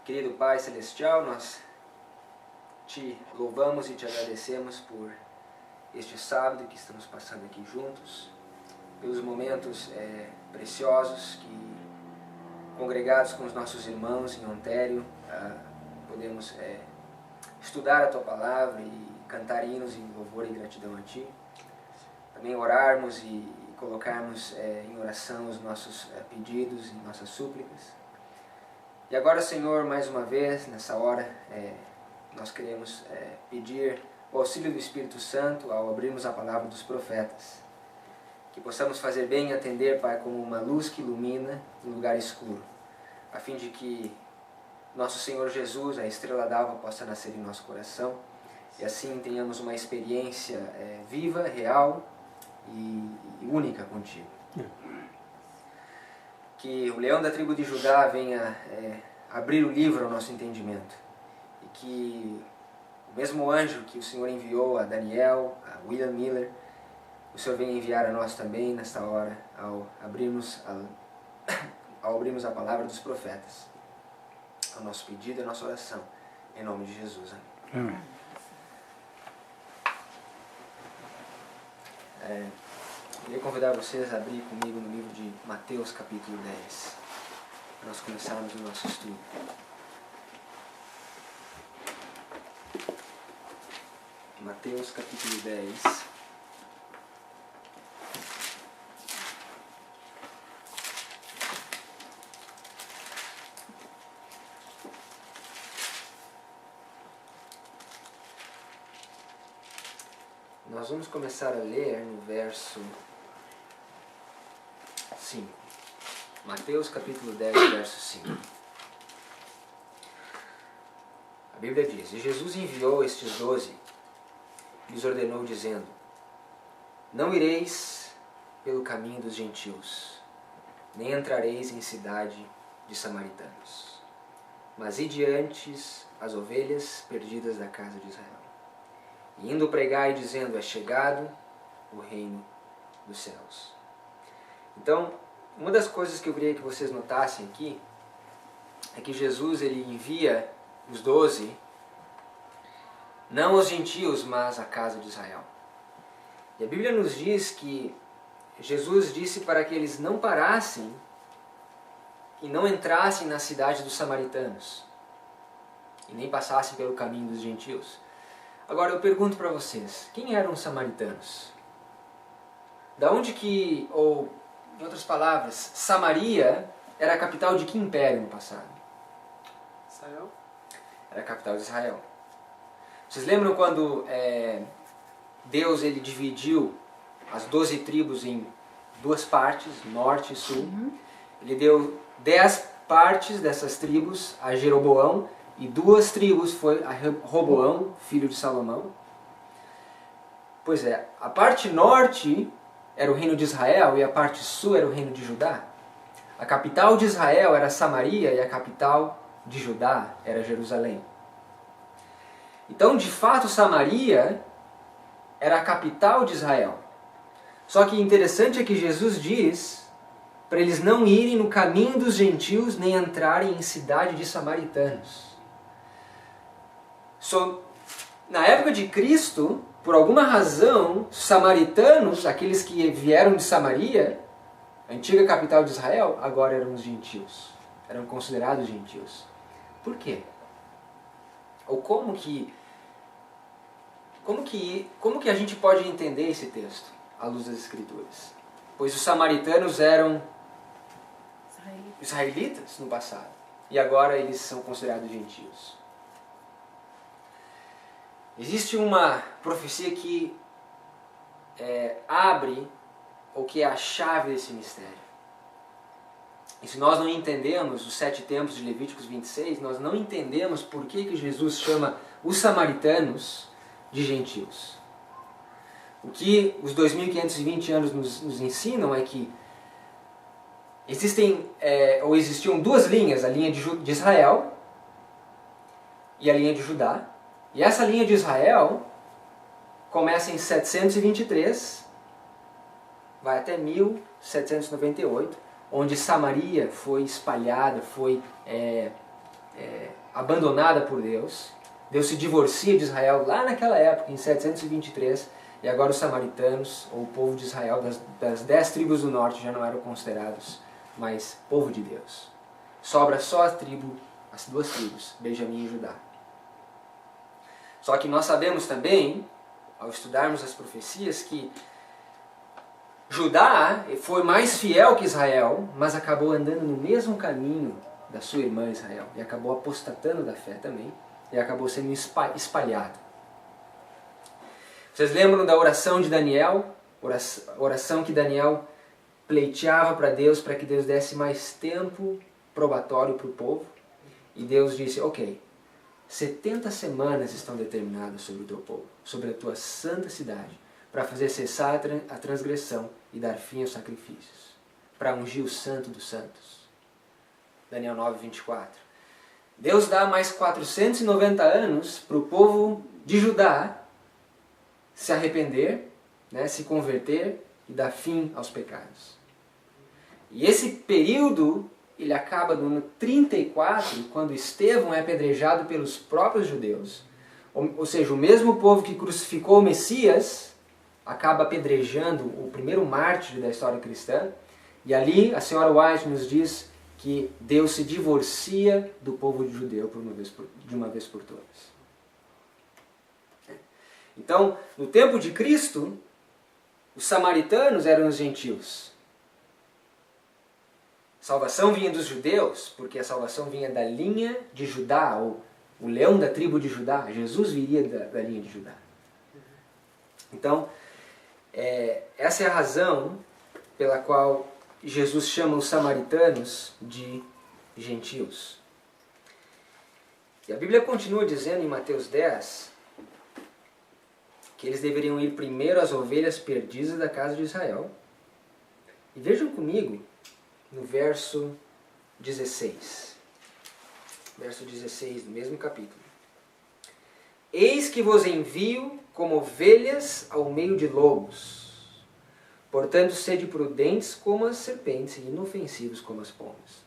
Querido Pai Celestial, nós te louvamos e te agradecemos por este sábado que estamos passando aqui juntos, pelos momentos preciosos que, congregados com os nossos irmãos em Ontário, podemos estudar a Tua Palavra e cantar hinos em louvor e gratidão a Ti. Também orarmos e colocarmos em oração os nossos pedidos e nossas súplicas. E agora, Senhor, mais uma vez, nessa hora, nós queremos pedir o auxílio do Espírito Santo ao abrirmos a palavra dos profetas. Que possamos fazer bem e atender, Pai, como uma luz que ilumina um lugar escuro, a fim de que nosso Senhor Jesus, a estrela d'alva, possa nascer em nosso coração e assim tenhamos uma experiência viva, real e única contigo. Que o leão da tribo de Judá venha abrir o livro ao nosso entendimento. E que o mesmo anjo que o Senhor enviou a Daniel, a William Miller, o Senhor venha enviar a nós também nesta hora, ao abrirmos a palavra dos profetas. Ao nosso pedido e a nossa oração. Em nome de Jesus. Amém. Queria convidar vocês a abrir comigo no livro de Mateus, capítulo 10, para nós começarmos o nosso estudo. Mateus, capítulo 10. Nós vamos começar a ler no verso 5. Mateus capítulo 10, verso 5. A Bíblia diz: E Jesus enviou estes 12 e lhes ordenou, dizendo: Não ireis pelo caminho dos gentios, nem entrareis em cidade de samaritanos, mas ide antes as ovelhas perdidas da casa de Israel. E indo pregai, dizendo: É chegado o reino dos céus. Então, uma das coisas que eu queria que vocês notassem aqui é que Jesus ele envia os 12 não aos gentios, mas à casa de Israel. E a Bíblia nos diz que Jesus disse para que eles não parassem e não entrassem na cidade dos samaritanos e nem passassem pelo caminho dos gentios. Agora eu pergunto para vocês, quem eram os samaritanos? Da onde que, ou em outras palavras, Samaria era a capital de que império no passado? Israel. Era a capital de Israel. Vocês lembram quando Deus ele dividiu as 12 tribos em duas partes, norte e sul? Uhum. Ele deu 10 partes dessas tribos a Jeroboão, e 2 tribos foi a Roboão, filho de Salomão. Pois é, a parte norte era o reino de Israel e a parte sul era o reino de Judá. A capital de Israel era Samaria e a capital de Judá era Jerusalém. Então, de fato, Samaria era a capital de Israel. Só que interessante é que Jesus diz para eles não irem no caminho dos gentios nem entrarem em cidade de samaritanos. Na época de Cristo, por alguma razão, os samaritanos, aqueles que vieram de Samaria, a antiga capital de Israel, agora eram os gentios. Eram considerados gentios. Por quê? Ou como que a gente pode entender esse texto à luz das Escrituras? Pois os samaritanos eram israelitas no passado. E agora eles são considerados gentios. Existe uma profecia que abre, ou que é a chave desse mistério. E se nós não entendemos os 7 tempos de Levíticos 26, nós não entendemos por que Jesus chama os samaritanos de gentios. O que os 2520 anos nos ensinam é que existiam 2 linhas, a linha de Israel e a linha de Judá. E essa linha de Israel começa em 723, vai até 1798, onde Samaria foi espalhada, foi abandonada por Deus. Deus se divorcia de Israel lá naquela época, em 723, e agora os samaritanos, ou o povo de Israel, das 10 tribos do norte, já não eram considerados mais povo de Deus. Sobra só as 2 tribos, Benjamim e Judá. Só que nós sabemos também, ao estudarmos as profecias, que Judá foi mais fiel que Israel, mas acabou andando no mesmo caminho da sua irmã Israel, e acabou apostatando da fé também, e acabou sendo espalhado. Vocês lembram da oração de Daniel? Oração que Daniel pleiteava para Deus, para que Deus desse mais tempo probatório para o povo. E Deus disse, ok, 70 semanas estão determinadas sobre o teu povo, sobre a tua santa cidade, para fazer cessar a transgressão e dar fim aos sacrifícios, para ungir o santo dos santos. Daniel 9, 24. Deus dá mais 490 anos para o povo de Judá se arrepender, né, se converter e dar fim aos pecados. E esse período, ele acaba no ano 34, quando Estevão é apedrejado pelos próprios judeus. Ou seja, o mesmo povo que crucificou o Messias acaba apedrejando o primeiro mártir da história cristã. E ali a senhora White nos diz que Deus se divorcia do povo judeu de uma vez por todas. Então, no tempo de Cristo, os samaritanos eram os gentios. Salvação vinha dos judeus, porque a salvação vinha da linha de Judá, ou o leão da tribo de Judá. Jesus viria da linha de Judá. Então, essa é a razão pela qual Jesus chama os samaritanos de gentios. E a Bíblia continua dizendo em Mateus 10 que eles deveriam ir primeiro às ovelhas perdidas da casa de Israel. E vejam comigo no verso 16. Verso 16 do mesmo capítulo. Eis que vos envio como ovelhas ao meio de lobos. Portanto, sede prudentes como as serpentes e inofensivos como as pombas.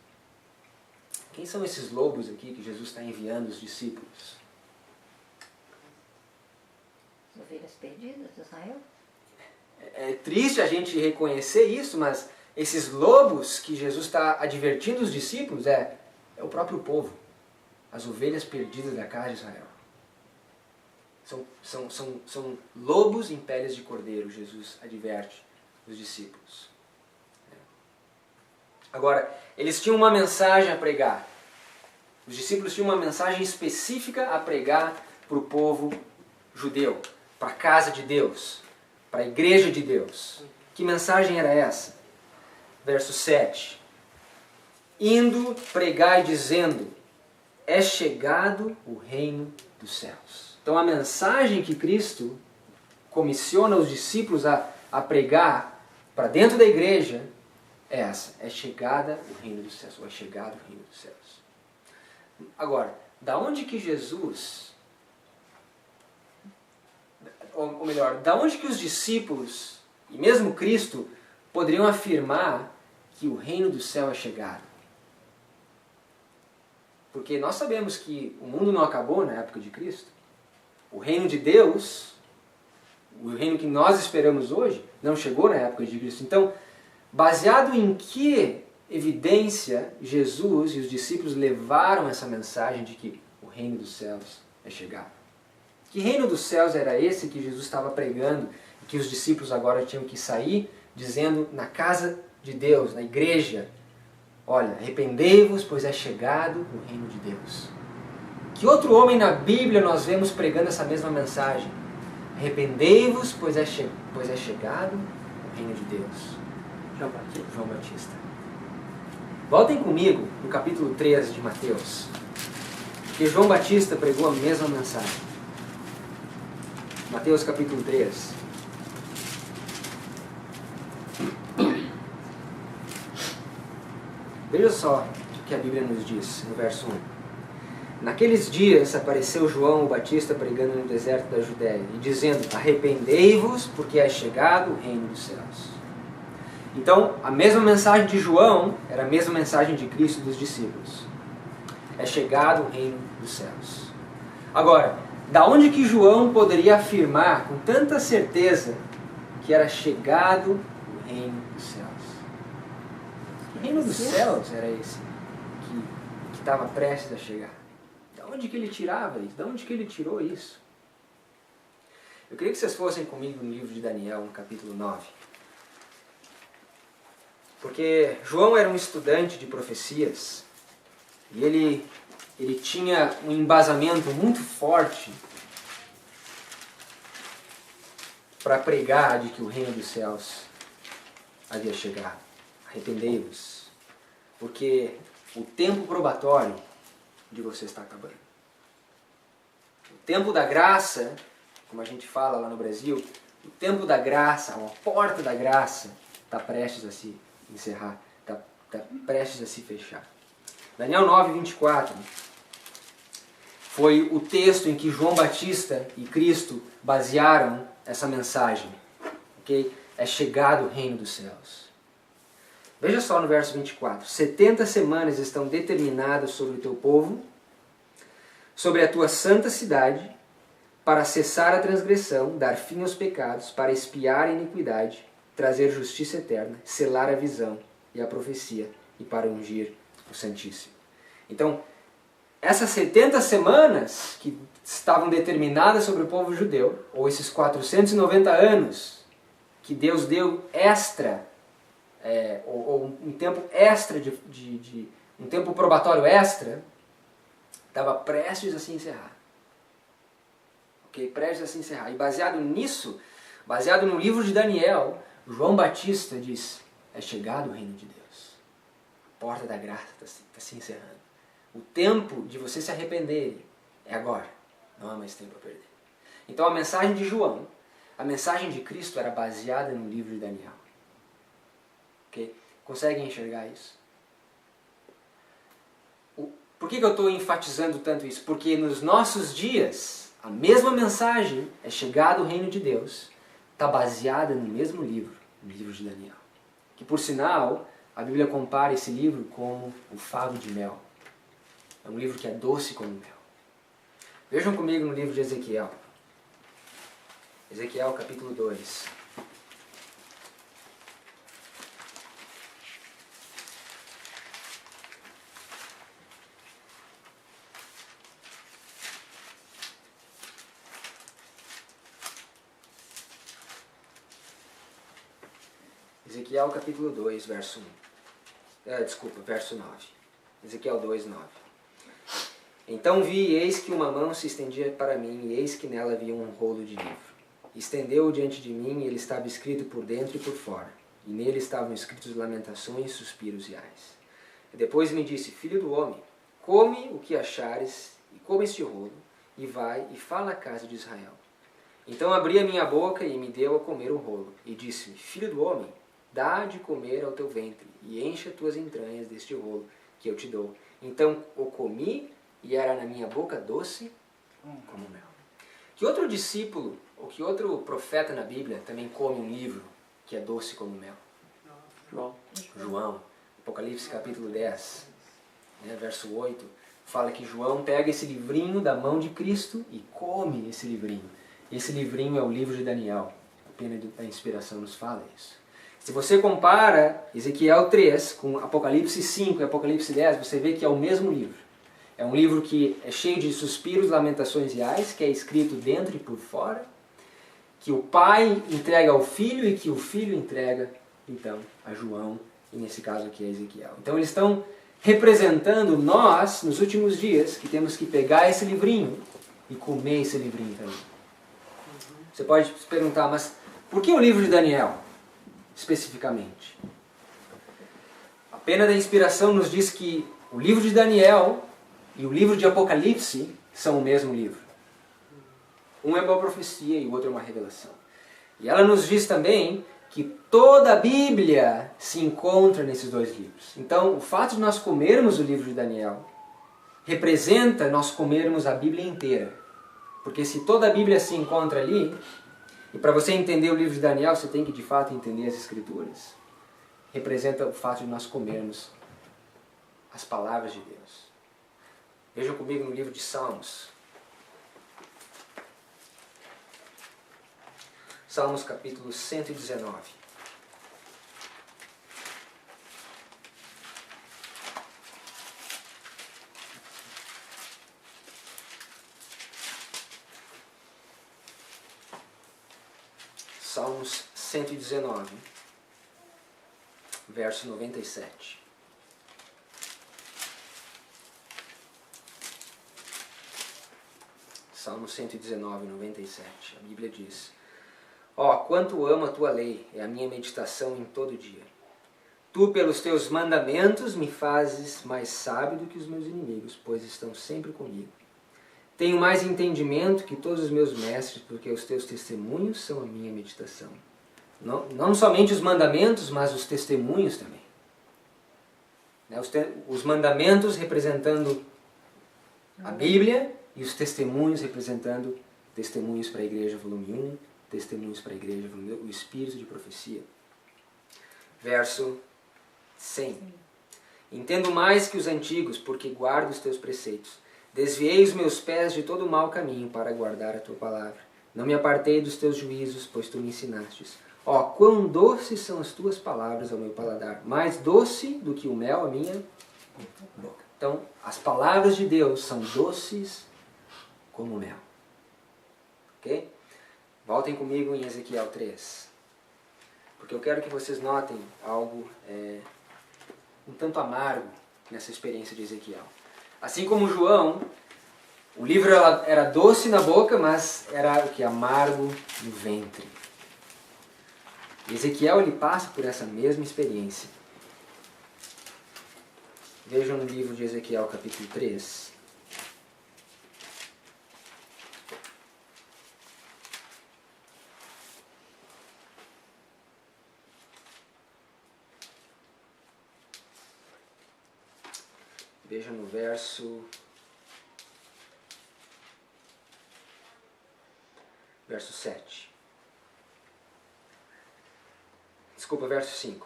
Quem são esses lobos aqui que Jesus está enviando os discípulos? As ovelhas perdidas de Israel? É triste a gente reconhecer isso, mas esses lobos que Jesus está advertindo os discípulos é o próprio povo. As ovelhas perdidas da casa de Israel. São lobos em peles de cordeiro, Jesus adverte os discípulos. Agora, eles tinham uma mensagem a pregar. Os discípulos tinham uma mensagem específica a pregar para o povo judeu, para a casa de Deus, para a igreja de Deus. Que mensagem era essa? Verso 7. Indo, pregai dizendo, é chegado o reino dos céus. Então a mensagem que Cristo comissiona os discípulos a pregar para dentro da igreja é essa. É chegada o reino dos céus. Ou é chegado o reino dos céus. Agora, da onde que Jesus... Ou melhor, da onde que os discípulos, e mesmo Cristo, poderiam afirmar que o reino do céu é chegado? Porque nós sabemos que o mundo não acabou na época de Cristo. O reino de Deus, o reino que nós esperamos hoje, não chegou na época de Cristo. Então, baseado em que evidência Jesus e os discípulos levaram essa mensagem de que o reino dos céus é chegado? Que reino dos céus era esse que Jesus estava pregando e que os discípulos agora tinham que sair dizendo na casa de Deus, na igreja, olha, arrependei-vos, pois é chegado o reino de Deus. Que outro homem na Bíblia nós vemos pregando essa mesma mensagem? Arrependei-vos, pois é chegado o reino de Deus. João Batista. Voltem comigo no capítulo 13 de Mateus, porque João Batista pregou a mesma mensagem. Mateus capítulo 3. Veja só o que a Bíblia nos diz no verso 1. Naqueles dias apareceu João o Batista pregando no deserto da Judéia e dizendo, arrependei-vos porque é chegado o reino dos céus. Então, a mesma mensagem de João era a mesma mensagem de Cristo e dos discípulos. é chegado o reino dos céus. Agora, da onde que João poderia afirmar com tanta certeza que era chegado o reino dos céus? Que reino dos céus era esse que estava prestes a chegar? Da onde que ele tirava isso? Da onde que ele tirou isso? Eu queria que vocês fossem comigo no livro de Daniel, no capítulo 9. Porque João era um estudante de profecias e ele tinha um embasamento muito forte para pregar de que o reino dos céus havia chegado. Arrependei-vos, porque o tempo probatório de você está acabando. O tempo da graça, como a gente fala lá no Brasil, o tempo da graça, a porta da graça, está prestes a se encerrar, está prestes a se fechar. Daniel 9, 24 foi o texto em que João Batista e Cristo basearam essa mensagem. Okay? É chegado o reino dos céus. Veja só no verso 24. 70 semanas estão determinadas sobre o teu povo, sobre a tua santa cidade, para cessar a transgressão, dar fim aos pecados, para expiar a iniquidade, trazer justiça eterna, selar a visão e a profecia, e para ungir o Santíssimo. Então, essas 70 semanas que estavam determinadas sobre o povo judeu, ou esses 490 anos que Deus deu extra, ou um tempo extra, um tempo probatório extra, estava prestes a se encerrar. Ok? Prestes a se encerrar. E baseado nisso, baseado no livro de Daniel, João Batista diz, é chegado o reino de Deus. A porta da graça está se encerrando. O tempo de você se arrepender é agora. Não há mais tempo a perder. Então a mensagem de João, a mensagem de Cristo era baseada no livro de Daniel. Okay? Conseguem enxergar isso? Por que eu estou enfatizando tanto isso? Porque nos nossos dias, a mesma mensagem, é chegado o reino de Deus, está baseada no mesmo livro, no livro de Daniel. Que por sinal, a Bíblia compara esse livro como o favo de mel. É um livro que é doce como mel. Vejam comigo no livro de Ezequiel. Ezequiel capítulo 2. Ezequiel capítulo 2, verso 1. Verso 9. Ezequiel 2, 9. Então vi, e eis que uma mão se estendia para mim, e eis que nela havia um rolo de livro. Estendeu-o diante de mim, e ele estava escrito por dentro e por fora. E nele estavam escritos lamentações, suspiros e ais. E depois me disse, filho do homem, come o que achares, e come este rolo, e vai e fala à casa de Israel. Então abri a minha boca e me deu a comer o rolo, e disse-me, filho do homem, dá de comer ao teu ventre, e enche as tuas entranhas deste rolo que eu te dou. Então o comi, e era na minha boca doce como mel. Que outro discípulo, ou que outro profeta na Bíblia também come um livro que é doce como mel? João. Apocalipse capítulo 10, verso 8, fala que João pega esse livrinho da mão de Cristo e come esse livrinho. Esse livrinho é o livro de Daniel. Apenas a inspiração nos fala isso. Se você compara Ezequiel 3 com Apocalipse 5 e Apocalipse 10, você vê que é o mesmo livro. É um livro que é cheio de suspiros, lamentações e ais, que é escrito dentro e por fora, que o pai entrega ao filho e que o filho entrega, então, a João, e nesse caso aqui a Ezequiel. Então eles estão representando nós, nos últimos dias, que temos que pegar esse livrinho e comer esse livrinho também. Você pode se perguntar, mas por que o livro de Daniel, especificamente? A pena da inspiração nos diz que o livro de Daniel e o livro de Apocalipse são o mesmo livro. Um é uma profecia e o outro é uma revelação. E ela nos diz também que toda a Bíblia se encontra nesses dois livros. Então, o fato de nós comermos o livro de Daniel representa nós comermos a Bíblia inteira. Porque se toda a Bíblia se encontra ali, e para você entender o livro de Daniel, você tem que de fato entender as Escrituras, representa o fato de nós comermos as palavras de Deus. Vejam comigo no livro de Salmos. Salmos capítulo 119. Salmos 119, verso 97. Salmo 119, 97. A Bíblia diz: Ó, quanto amo a tua lei, é a minha meditação em todo dia. Tu, pelos teus mandamentos, me fazes mais sábio do que os meus inimigos, pois estão sempre comigo. Tenho mais entendimento que todos os meus mestres, porque os teus testemunhos são a minha meditação. Não somente os mandamentos, mas os testemunhos também. Os mandamentos representando a Bíblia e os testemunhos representando Testemunhos para a Igreja, volume 1, Testemunhos para a Igreja, volume 2, o Espírito de Profecia. Verso 100. Entendo mais que os antigos, porque guardo os teus preceitos. Desviei os meus pés de todo o mau caminho para guardar a tua palavra. Não me apartei dos teus juízos, pois tu me ensinastes. Ó, quão doces são as tuas palavras ao meu paladar, mais doce do que o mel à minha boca. Então, as palavras de Deus são doces como mel. Ok? Voltem comigo em Ezequiel 3. Porque eu quero que vocês notem algo um tanto amargo nessa experiência de Ezequiel. Assim como João, o livro era doce na boca, mas era o que? Amargo no ventre. Ezequiel ele passa por essa mesma experiência. Vejam no livro de Ezequiel, capítulo 3. Veja no verso 7. Desculpa, verso 5.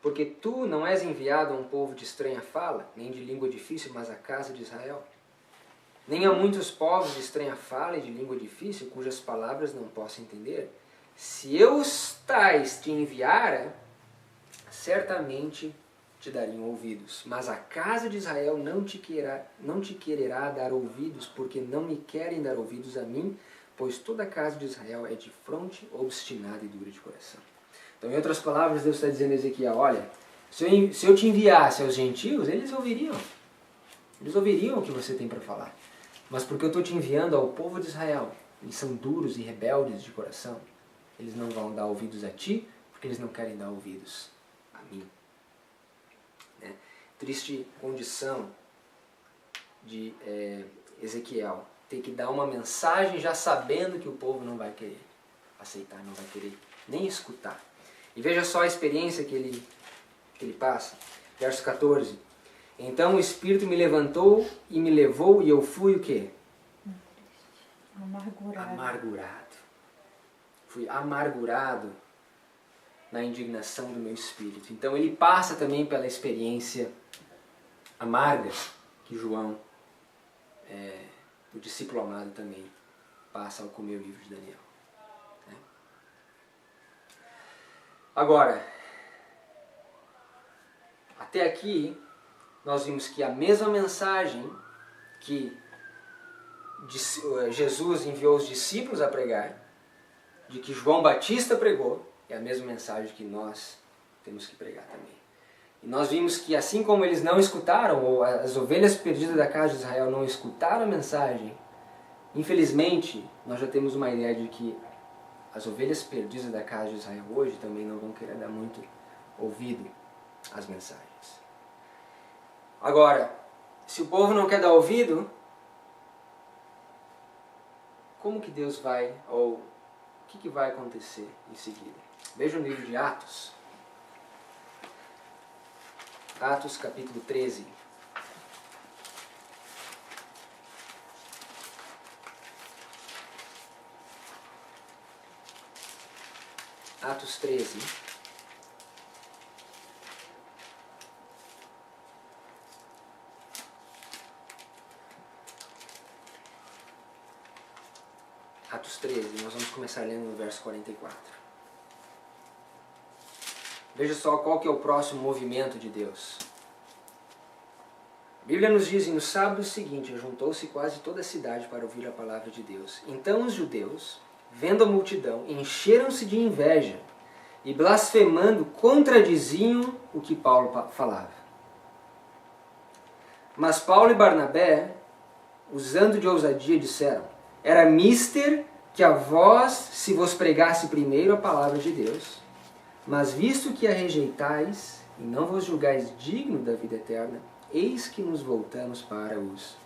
Porque tu não és enviado a um povo de estranha fala, nem de língua difícil, mas à casa de Israel. Nem a muitos povos de estranha fala e de língua difícil, cujas palavras não posso entender. Se eu os tais te enviara, certamente te dariam ouvidos. Mas a casa de Israel não te quererá dar ouvidos, porque não me querem dar ouvidos a mim, pois toda a casa de Israel é de fronte obstinada e dura de coração. Então, em outras palavras, Deus está dizendo a Ezequiel, olha, se eu te enviasse aos gentios, eles ouviriam. Eles ouviriam o que você tem para falar. Mas porque eu estou te enviando ao povo de Israel, eles são duros e rebeldes de coração, eles não vão dar ouvidos a ti, porque eles não querem dar ouvidos a mim. Triste condição de Ezequiel ter que dar uma mensagem já sabendo que o povo não vai querer aceitar, não vai querer nem escutar. E veja só a experiência que ele passa. Verso 14. Então o Espírito me levantou e me levou e eu fui o quê? Amargurado. Fui amargurado na indignação do meu espírito. Então ele passa também pela experiência amarga que João, o discípulo amado, também passa ao comer o livro de Daniel. Agora, até aqui nós vimos que a mesma mensagem que Jesus enviou os discípulos a pregar, de que João Batista pregou, é a mesma mensagem que nós temos que pregar também. E nós vimos que assim como eles não escutaram, ou as ovelhas perdidas da casa de Israel não escutaram a mensagem, infelizmente nós já temos uma ideia de que as ovelhas perdidas da casa de Israel hoje também não vão querer dar muito ouvido às mensagens. Agora, se o povo não quer dar ouvido, como que Deus vai, ou o que vai acontecer em seguida? Veja o livro de Atos. Atos capítulo 13. Atos 13. Atos 13, nós vamos começar lendo no verso 44. Veja só qual que é o próximo movimento de Deus. A Bíblia nos diz, no sábado seguinte, juntou-se quase toda a cidade para ouvir a palavra de Deus. Então os judeus, vendo a multidão, encheram-se de inveja e, blasfemando, contradiziam o que Paulo falava. Mas Paulo e Barnabé, usando de ousadia, disseram: era mister que a vós se vos pregasse primeiro a palavra de Deus, mas visto que a rejeitais e não vos julgais digno da vida eterna, eis que nos voltamos para os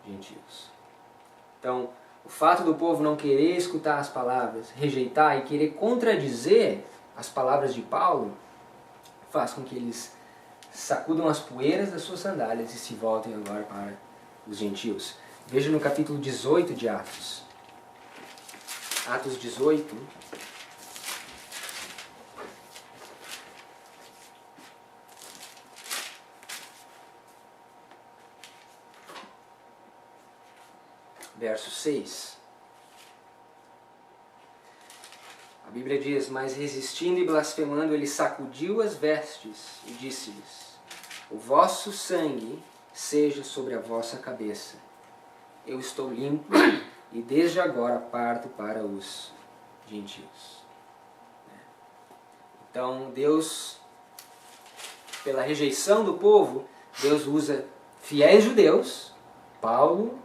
gentios. Então, o fato do povo não querer escutar as palavras, rejeitar e querer contradizer as palavras de Paulo, faz com que eles sacudam as poeiras das suas sandálias e se voltem agora para os gentios. Veja no capítulo 18 de Atos. Atos 18. Verso 6. A Bíblia diz: mas resistindo e blasfemando, ele sacudiu as vestes e disse-lhes: o vosso sangue seja sobre a vossa cabeça. Eu estou limpo e desde agora parto para os gentios. Então Deus, pela rejeição do povo, Deus usa fiéis judeus, Paulo,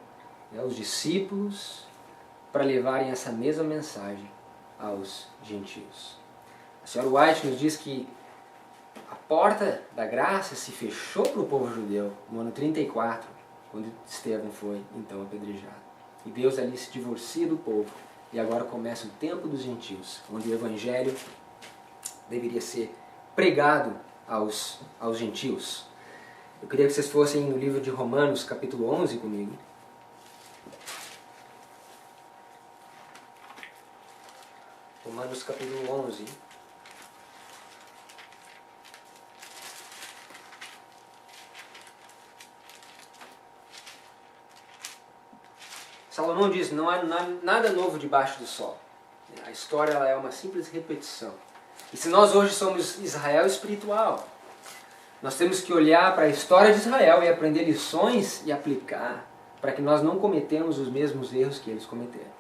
os discípulos, para levarem essa mesma mensagem aos gentios. A senhora White nos diz que a porta da graça se fechou para o povo judeu no ano 34, quando Estevão foi então apedrejado. E Deus ali se divorcia do povo, e agora começa o tempo dos gentios, onde o evangelho deveria ser pregado aos gentios. Eu queria que vocês fossem no livro de Romanos, capítulo 11 comigo. Romanos capítulo 11. Salomão diz: não há nada novo debaixo do sol. A história ela é uma simples repetição. E se nós hoje somos Israel espiritual, nós temos que olhar para a história de Israel e aprender lições e aplicar para que nós não cometamos os mesmos erros que eles cometeram.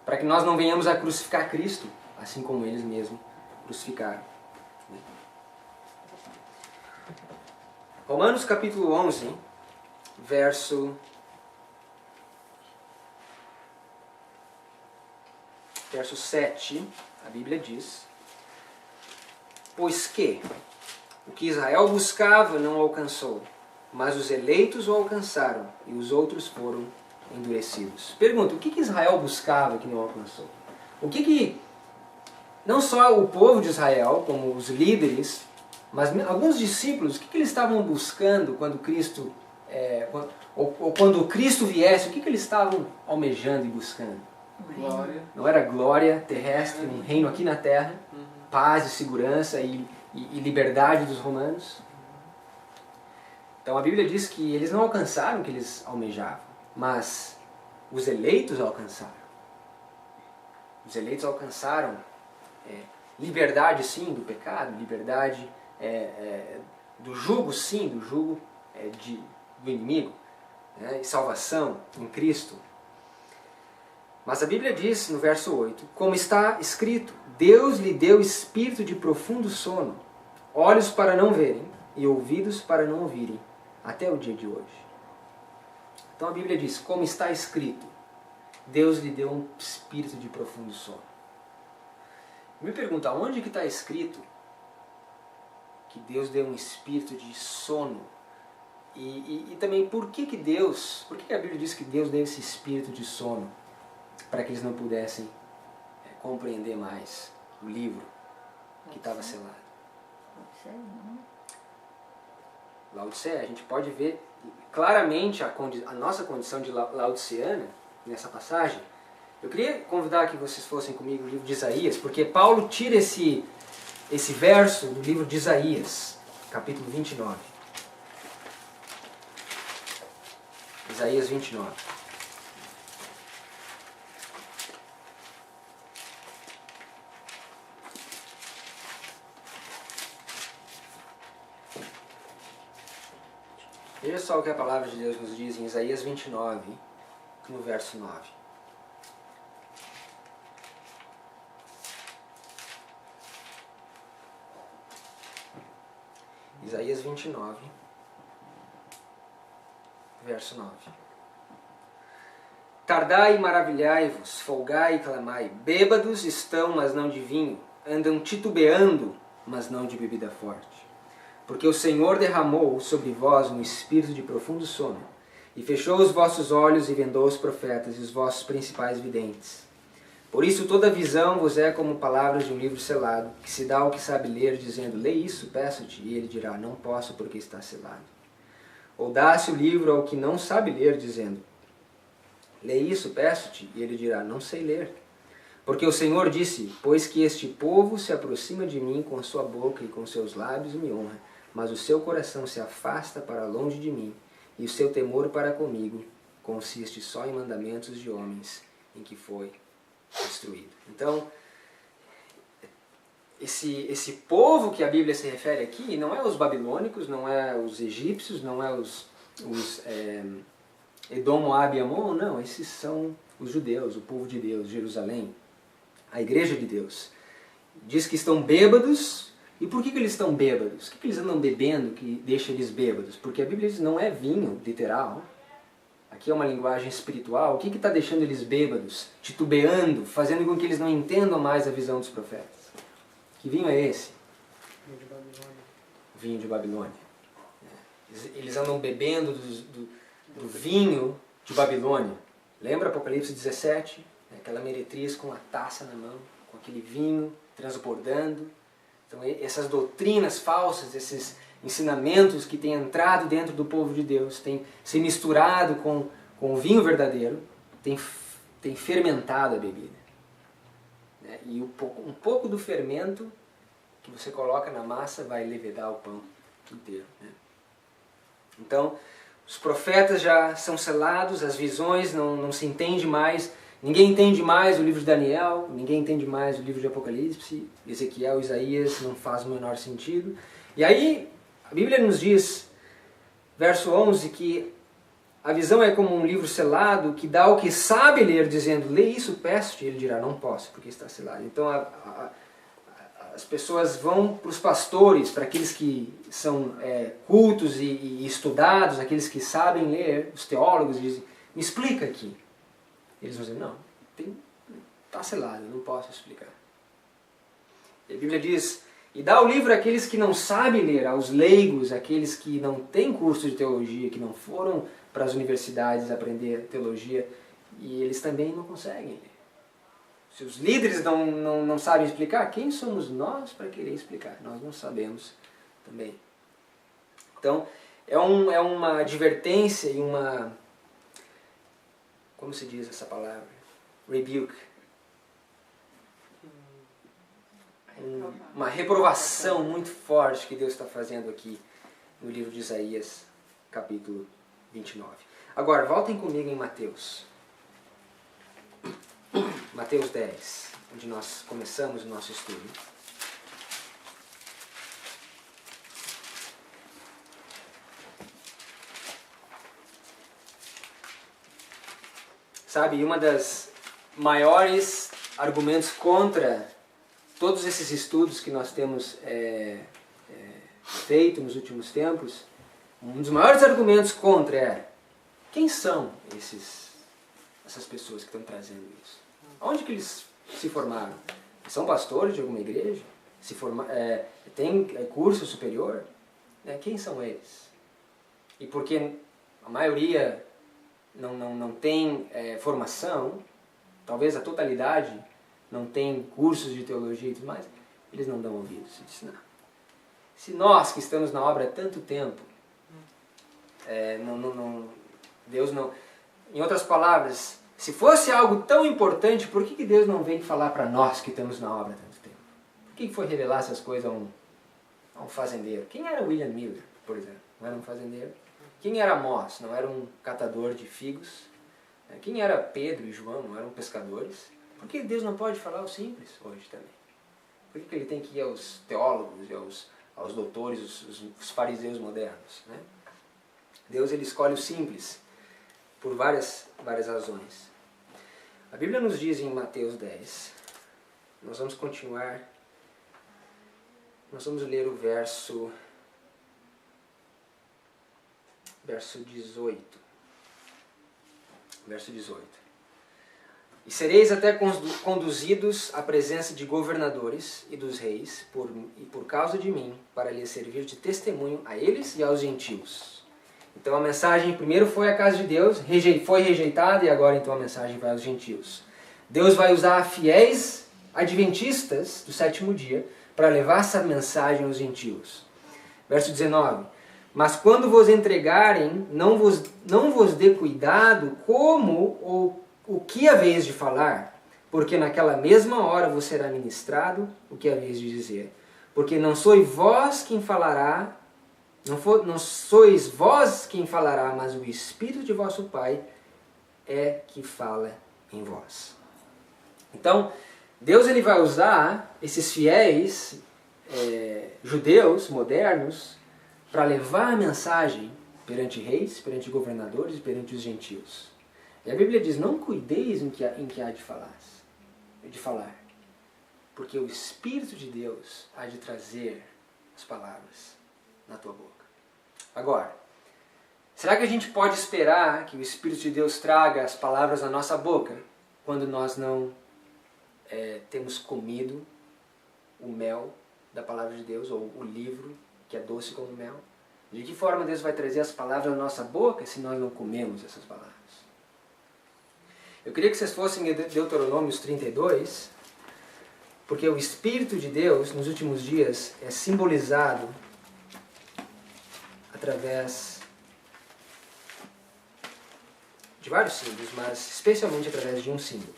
Para que nós não venhamos a crucificar Cristo, assim como eles mesmos crucificaram. Romanos capítulo 11, verso 7, a Bíblia diz: pois que o que Israel buscava não alcançou, mas os eleitos o alcançaram e os outros foram endurecidos. Pergunta: o que Israel buscava que não alcançou? O que não só o povo de Israel, como os líderes, mas alguns discípulos, o que eles estavam buscando quando Cristo, ou quando Cristo viesse, o que eles estavam almejando e buscando? Glória. Não era glória terrestre, um reino aqui na terra, paz e segurança e liberdade dos romanos? Então a Bíblia diz que eles não alcançaram o que eles almejavam, mas os eleitos alcançaram. Os eleitos alcançaram liberdade, sim, do pecado, liberdade do jugo, sim, do jugo do inimigo, e salvação em Cristo. Mas a Bíblia diz no verso 8, como está escrito: Deus lhe deu espírito de profundo sono, olhos para não verem e ouvidos para não ouvirem, até o dia de hoje. Então a Bíblia diz, como está escrito, Deus lhe deu um espírito de profundo sono. Me pergunta, onde que está escrito que Deus deu um espírito de sono? E também, por que a Bíblia diz que Deus deu esse espírito de sono? Para que eles não pudessem compreender mais o livro que estava selado. Laodiceia, a gente pode ver claramente a nossa condição de laodiceana nessa passagem. Eu queria convidar que vocês fossem comigo no livro de Isaías, porque Paulo tira esse verso do livro de Isaías, capítulo 29. Isaías 29. Veja só o que a palavra de Deus nos diz em Isaías 29, no verso 9. Isaías 29, verso 9. Tardai e maravilhai-vos, folgai e clamai. Bêbados estão, mas não de vinho. Andam titubeando, mas não de bebida forte. Porque o Senhor derramou sobre vós um espírito de profundo sono, e fechou os vossos olhos e vendou os profetas e os vossos principais videntes. Por isso toda visão vos é como palavras de um livro selado, que se dá ao que sabe ler, dizendo, lê isso, peço-te, e ele dirá, não posso porque está selado. Ou dá-se o livro ao que não sabe ler, dizendo, lê isso, peço-te, e ele dirá, não sei ler. Porque o Senhor disse, pois que este povo se aproxima de mim com sua boca e com seus lábios me honra, mas o seu coração se afasta para longe de mim, e o seu temor para comigo consiste só em mandamentos de homens, em que foi destruído. Então, esse povo que a Bíblia se refere aqui não é os babilônicos, não é os egípcios, não é os Edom, Moab e Amon, não, esses são os judeus, o povo de Deus, Jerusalém, a igreja de Deus. Diz que estão bêbados. E por que eles estão bêbados? O que eles andam bebendo que deixa eles bêbados? Porque a Bíblia diz não é vinho, literal. Aqui é uma linguagem espiritual. O que está deixando eles bêbados, titubeando, fazendo com que eles não entendam mais a visão dos profetas? Que vinho é esse? Vinho de Babilônia. Vinho de Babilônia. Eles andam bebendo do vinho de Babilônia. Lembra Apocalipse 17? Aquela meretriz com a taça na mão, com aquele vinho transbordando. Então essas doutrinas falsas, esses ensinamentos que têm entrado dentro do povo de Deus, têm se misturado com o vinho verdadeiro, têm fermentado a bebida. E um pouco do fermento que você coloca na massa vai levedar o pão inteiro. Então, os profetas já são selados, as visões não se entende mais. Ninguém entende mais o livro de Daniel, ninguém entende mais o livro de Apocalipse, Ezequiel, Isaías, não faz o menor sentido. E aí, a Bíblia nos diz, verso 11, que a visão é como um livro selado que dá ao que sabe ler, dizendo, lê isso, peço-te, ele dirá, não posso, porque está selado. Então, as pessoas vão para os pastores, para aqueles que são cultos e estudados, aqueles que sabem ler, os teólogos dizem, me explica aqui. Eles vão dizer, não, está selado, eu não posso explicar. E a Bíblia diz, e dá o livro àqueles que não sabem ler, aos leigos, aqueles que não têm curso de teologia, que não foram para as universidades aprender teologia, e eles também não conseguem ler. Se os líderes não sabem explicar, quem somos nós para querer explicar? Nós não sabemos também. Então, é uma advertência e uma... Como se diz essa palavra? Rebuke. Uma reprovação muito forte que Deus está fazendo aqui no livro de Isaías, capítulo 29. Agora, voltem comigo em Mateus. Mateus 10, onde nós começamos o nosso estudo. Sabe, uma das maiores argumentos contra todos esses estudos que nós temos feito nos últimos tempos, um dos maiores argumentos contra é quem são essas pessoas que estão trazendo isso? Onde que eles se formaram? São pastores de alguma igreja? Tem curso superior? Quem são eles? E porque a maioria não tem formação, talvez a totalidade não tem cursos de teologia e tudo mais, eles não dão ouvidos. Se nós que estamos na obra há tanto tempo, Deus não... Em outras palavras, se fosse algo tão importante, por que Deus não vem falar para nós que estamos na obra há tanto tempo? Por que foi revelar essas coisas a um fazendeiro? Quem era William Miller, por exemplo? Não era um fazendeiro? Quem era Amós? Não era um catador de figos? Quem era Pedro e João? Não eram pescadores? Por que Deus não pode falar aos simples hoje também? Por que ele tem que ir aos teólogos e aos doutores, os fariseus modernos? Deus ele escolhe o simples por várias razões. A Bíblia nos diz em Mateus 10, nós vamos continuar, nós vamos ler o verso 18. Verso 18. E sereis até conduzidos à presença de governadores e dos reis, por causa de mim, para lhes servir de testemunho a eles e aos gentios. Então a mensagem primeiro foi à casa de Deus, foi rejeitada, e agora então a mensagem vai aos gentios. Deus vai usar fiéis adventistas do sétimo dia para levar essa mensagem aos gentios. Verso 19. Mas quando vos entregarem, não vos dê cuidado como ou o que haveis de falar, porque naquela mesma hora vos será ministrado o que haveis de dizer. Porque não sois vós quem falará, não sois vós quem falará, mas o Espírito de vosso Pai é que fala em vós. Então, Deus ele vai usar esses fiéis judeus modernos para levar a mensagem perante reis, perante governadores e perante os gentios. E a Bíblia diz, não cuideis em que há de falar, porque o Espírito de Deus há de trazer as palavras na tua boca. Agora, será que a gente pode esperar que o Espírito de Deus traga as palavras na nossa boca quando nós não temos comido o mel da palavra de Deus, ou o livro que é doce como mel? De que forma Deus vai trazer as palavras na nossa boca se nós não comemos essas palavras? Eu queria que vocês fossem em Deuteronômios 32, porque o Espírito de Deus nos últimos dias é simbolizado através de vários símbolos, mas especialmente através de um símbolo.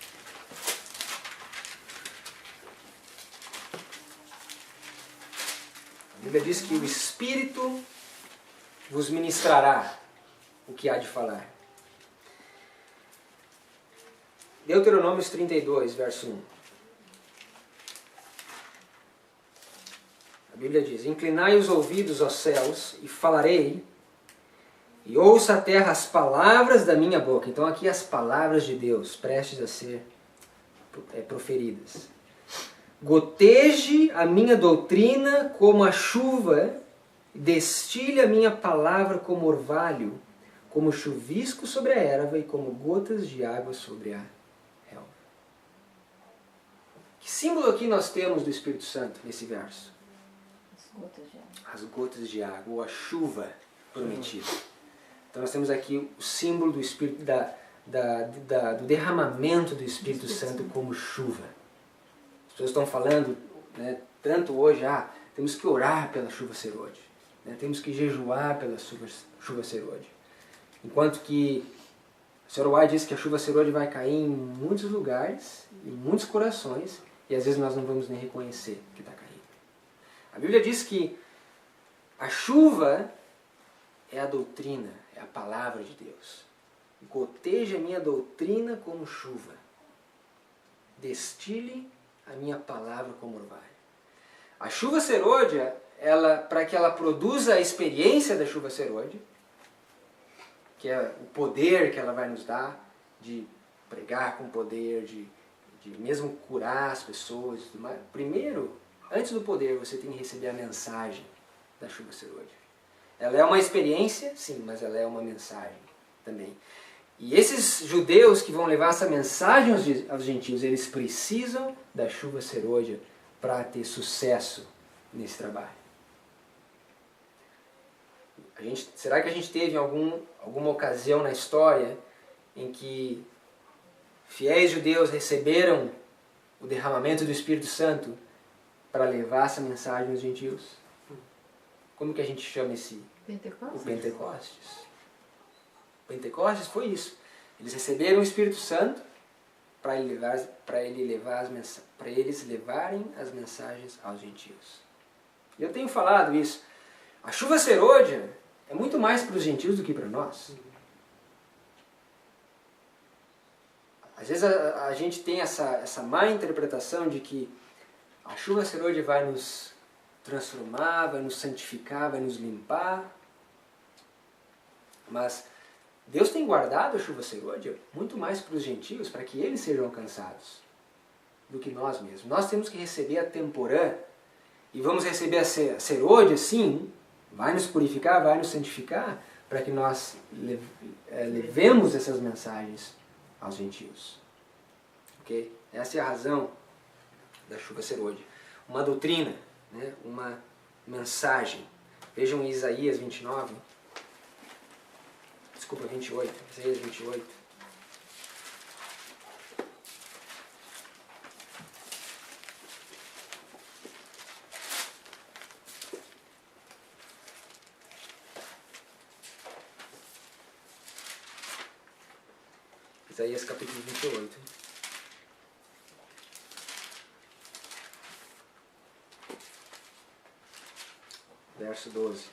A Bíblia diz que o Espírito vos ministrará o que há de falar. Deuteronômios 32, verso 1. A Bíblia diz, inclinai os ouvidos aos céus e falarei, e ouça a terra as palavras da minha boca. Então aqui as palavras de Deus, prestes a ser proferidas. Goteje a minha doutrina como a chuva, destile a minha palavra como orvalho, como chuvisco sobre a erva e como gotas de água sobre a relva. Que símbolo aqui nós temos do Espírito Santo nesse verso? As gotas de água. As gotas de água, ou a chuva prometida. Então nós temos aqui o símbolo do Espírito, do derramamento do Espírito Santo como chuva. As pessoas estão falando, né, tanto hoje, temos que orar pela chuva serode, né, temos que jejuar pela chuva serode. Enquanto que o Sr. White diz que a chuva serode vai cair em muitos lugares, em muitos corações, e às vezes nós não vamos nem reconhecer que está caindo. A Bíblia diz que a chuva é a doutrina, é a palavra de Deus. Goteje a minha doutrina como chuva. Destile a minha palavra como orvalho. A chuva serôdia, para que ela produza a experiência da chuva serôdia, que é o poder que ela vai nos dar de pregar com poder, de mesmo curar as pessoas. Primeiro, antes do poder, você tem que receber a mensagem da chuva serôdia. Ela é uma experiência, sim, mas ela é uma mensagem também. E esses judeus que vão levar essa mensagem aos gentios, eles precisam da chuva serôdia para ter sucesso nesse trabalho. Será que a gente teve alguma ocasião na história em que fiéis judeus receberam o derramamento do Espírito Santo para levar essa mensagem aos gentios? Como que a gente chama esse? Pentecostes? O Pentecostes. Pentecostes foi isso. Eles receberam o Espírito Santo para eles levarem as mensagens aos gentios. E eu tenho falado isso. A chuva serôdia é muito mais para os gentios do que para nós. Às vezes a gente tem essa má interpretação de que a chuva serôdia vai nos transformar, vai nos santificar, vai nos limpar. Mas Deus tem guardado a chuva serôdia muito mais para os gentios, para que eles sejam alcançados, do que nós mesmos. Nós temos que receber a temporã, e vamos receber a serôdia, sim, vai nos purificar, vai nos santificar, para que nós levemos essas mensagens aos gentios. Okay? Essa é a razão da chuva serôdia. Uma doutrina, né? Uma mensagem. Vejam Isaías 29. Desculpa, 28. Isaías 28. Isaías capítulo 28. Verso 12.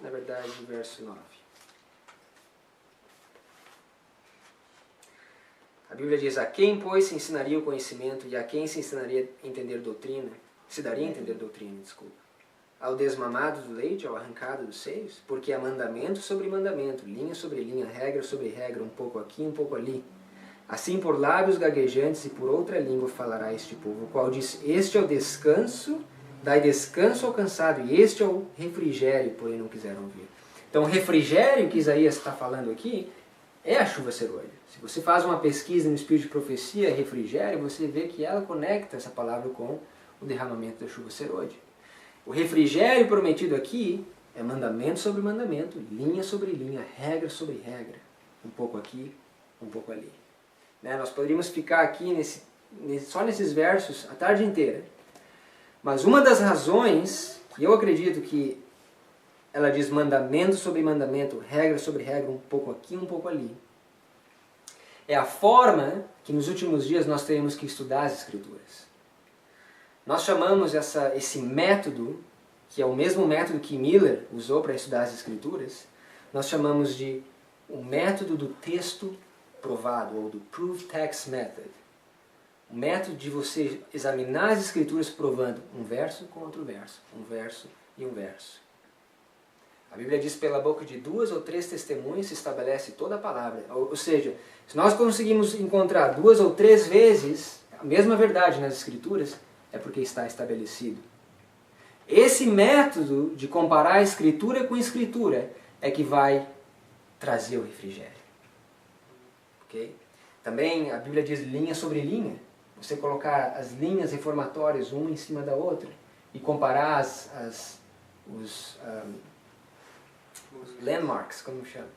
Na verdade, verso 9. A Bíblia diz: a quem, pois, se ensinaria o conhecimento, e a quem se ensinaria a entender doutrina? Se daria a entender doutrina, desculpa. Ao desmamado do leite, ao arrancado dos seios? Porque há mandamento sobre mandamento, linha sobre linha, regra sobre regra, um pouco aqui, um pouco ali. Assim por lábios gaguejantes e por outra língua falará este povo, o qual diz: este é o descanso, dai descanso ao cansado, e este é o refrigério, porém não quiseram ouvir. Então o refrigério que Isaías está falando aqui é a chuva serôdia. Se você faz uma pesquisa no Espírito de Profecia, refrigério, você vê que ela conecta essa palavra com o derramamento da chuva serôdia. O refrigério prometido aqui é mandamento sobre mandamento, linha sobre linha, regra sobre regra. Um pouco aqui, um pouco ali. Nós poderíamos ficar aqui só nesses versos a tarde inteira. Mas uma das razões, que eu acredito que ela diz mandamento sobre mandamento, regra sobre regra, um pouco aqui, um pouco ali, é a forma que nos últimos dias nós teremos que estudar as Escrituras. Nós chamamos esse método, que é o mesmo método que Miller usou para estudar as Escrituras, nós chamamos de o método do texto provado, ou do Proof Text Method. O método de você examinar as Escrituras provando um verso com outro verso, um verso e um verso. A Bíblia diz: pela boca de 2 ou 3 testemunhas se estabelece toda a palavra. Ou seja, se nós conseguimos encontrar 2 ou 3 vezes a mesma verdade nas Escrituras, é porque está estabelecido. Esse método de comparar a Escritura com a Escritura é que vai trazer o refrigério. Okay? Também a Bíblia diz linha sobre linha. Você colocar as linhas reformatórias uma em cima da outra e comparar os landmarks, como chama?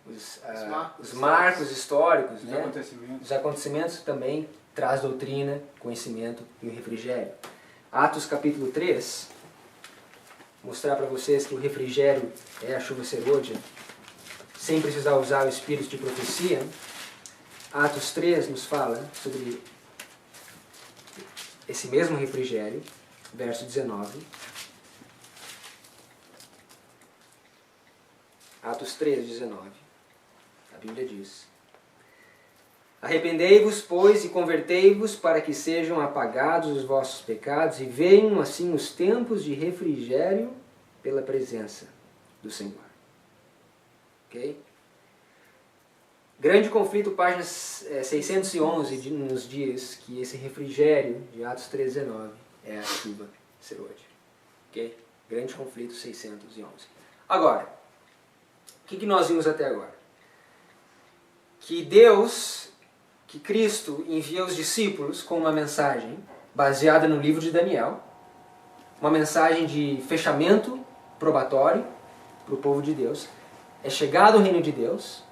Os marcos históricos, né? Os acontecimentos também traz doutrina, conhecimento e o refrigério. Atos capítulo 3, mostrar para vocês que o refrigério é a chuva serôdia, sem precisar usar o espírito de profecia. Atos 3 nos fala sobre esse mesmo refrigério, verso 19. Atos 3, 19. A Bíblia diz: arrependei-vos, pois, e convertei-vos para que sejam apagados os vossos pecados e venham assim os tempos de refrigério pela presença do Senhor. Ok? Grande Conflito, página 611, nos diz que esse refrigério de Atos 3:19 é a chuva serôdia. Ok? Grande Conflito 611. Agora, o que nós vimos até agora? Que Cristo envia os discípulos com uma mensagem baseada no livro de Daniel, uma mensagem de fechamento probatório para o povo de Deus. É chegado o reino de Deus,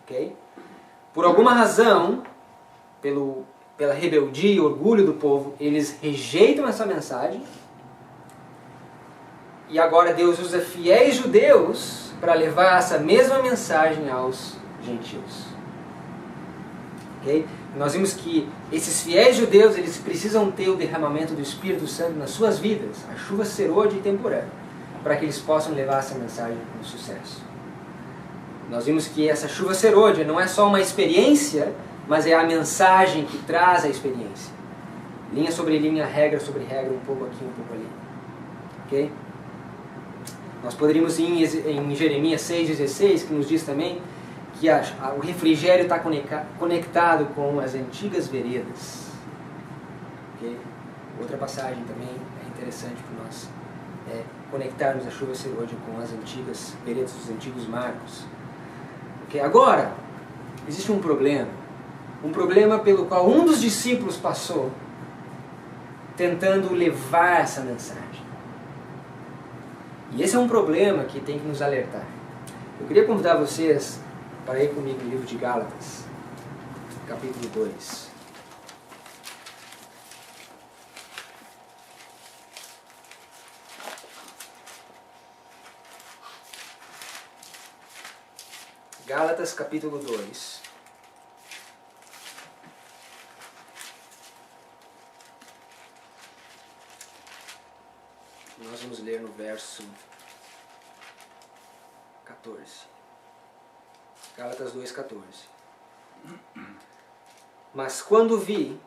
ok? Por alguma razão, pela rebeldia e orgulho do povo, eles rejeitam essa mensagem. E agora Deus usa fiéis judeus para levar essa mesma mensagem aos gentios. Okay? Nós vimos que esses fiéis judeus, eles precisam ter o derramamento do Espírito Santo nas suas vidas, a chuva serôdia e temporânea, para que eles possam levar essa mensagem com sucesso. Nós vimos que essa chuva serôdia não é só uma experiência, mas é a mensagem que traz a experiência. Linha sobre linha, regra sobre regra, um pouco aqui, um pouco ali. Ok? Nós poderíamos ir em Jeremias 6,16, que nos diz também que o refrigério está conectado com as antigas veredas. Okay? Outra passagem também é interessante para nós conectarmos a chuva serôdia com as antigas veredas, os antigos marcos. Okay? Agora, existe um problema pelo qual um dos discípulos passou, tentando levar essa mensagem. E esse é um problema que tem que nos alertar. Eu queria convidar vocês para ir comigo no livro de Gálatas, capítulo 2. Gálatas, capítulo 2. Nós vamos ler no verso 14. Gálatas 2,14. Mas quando vi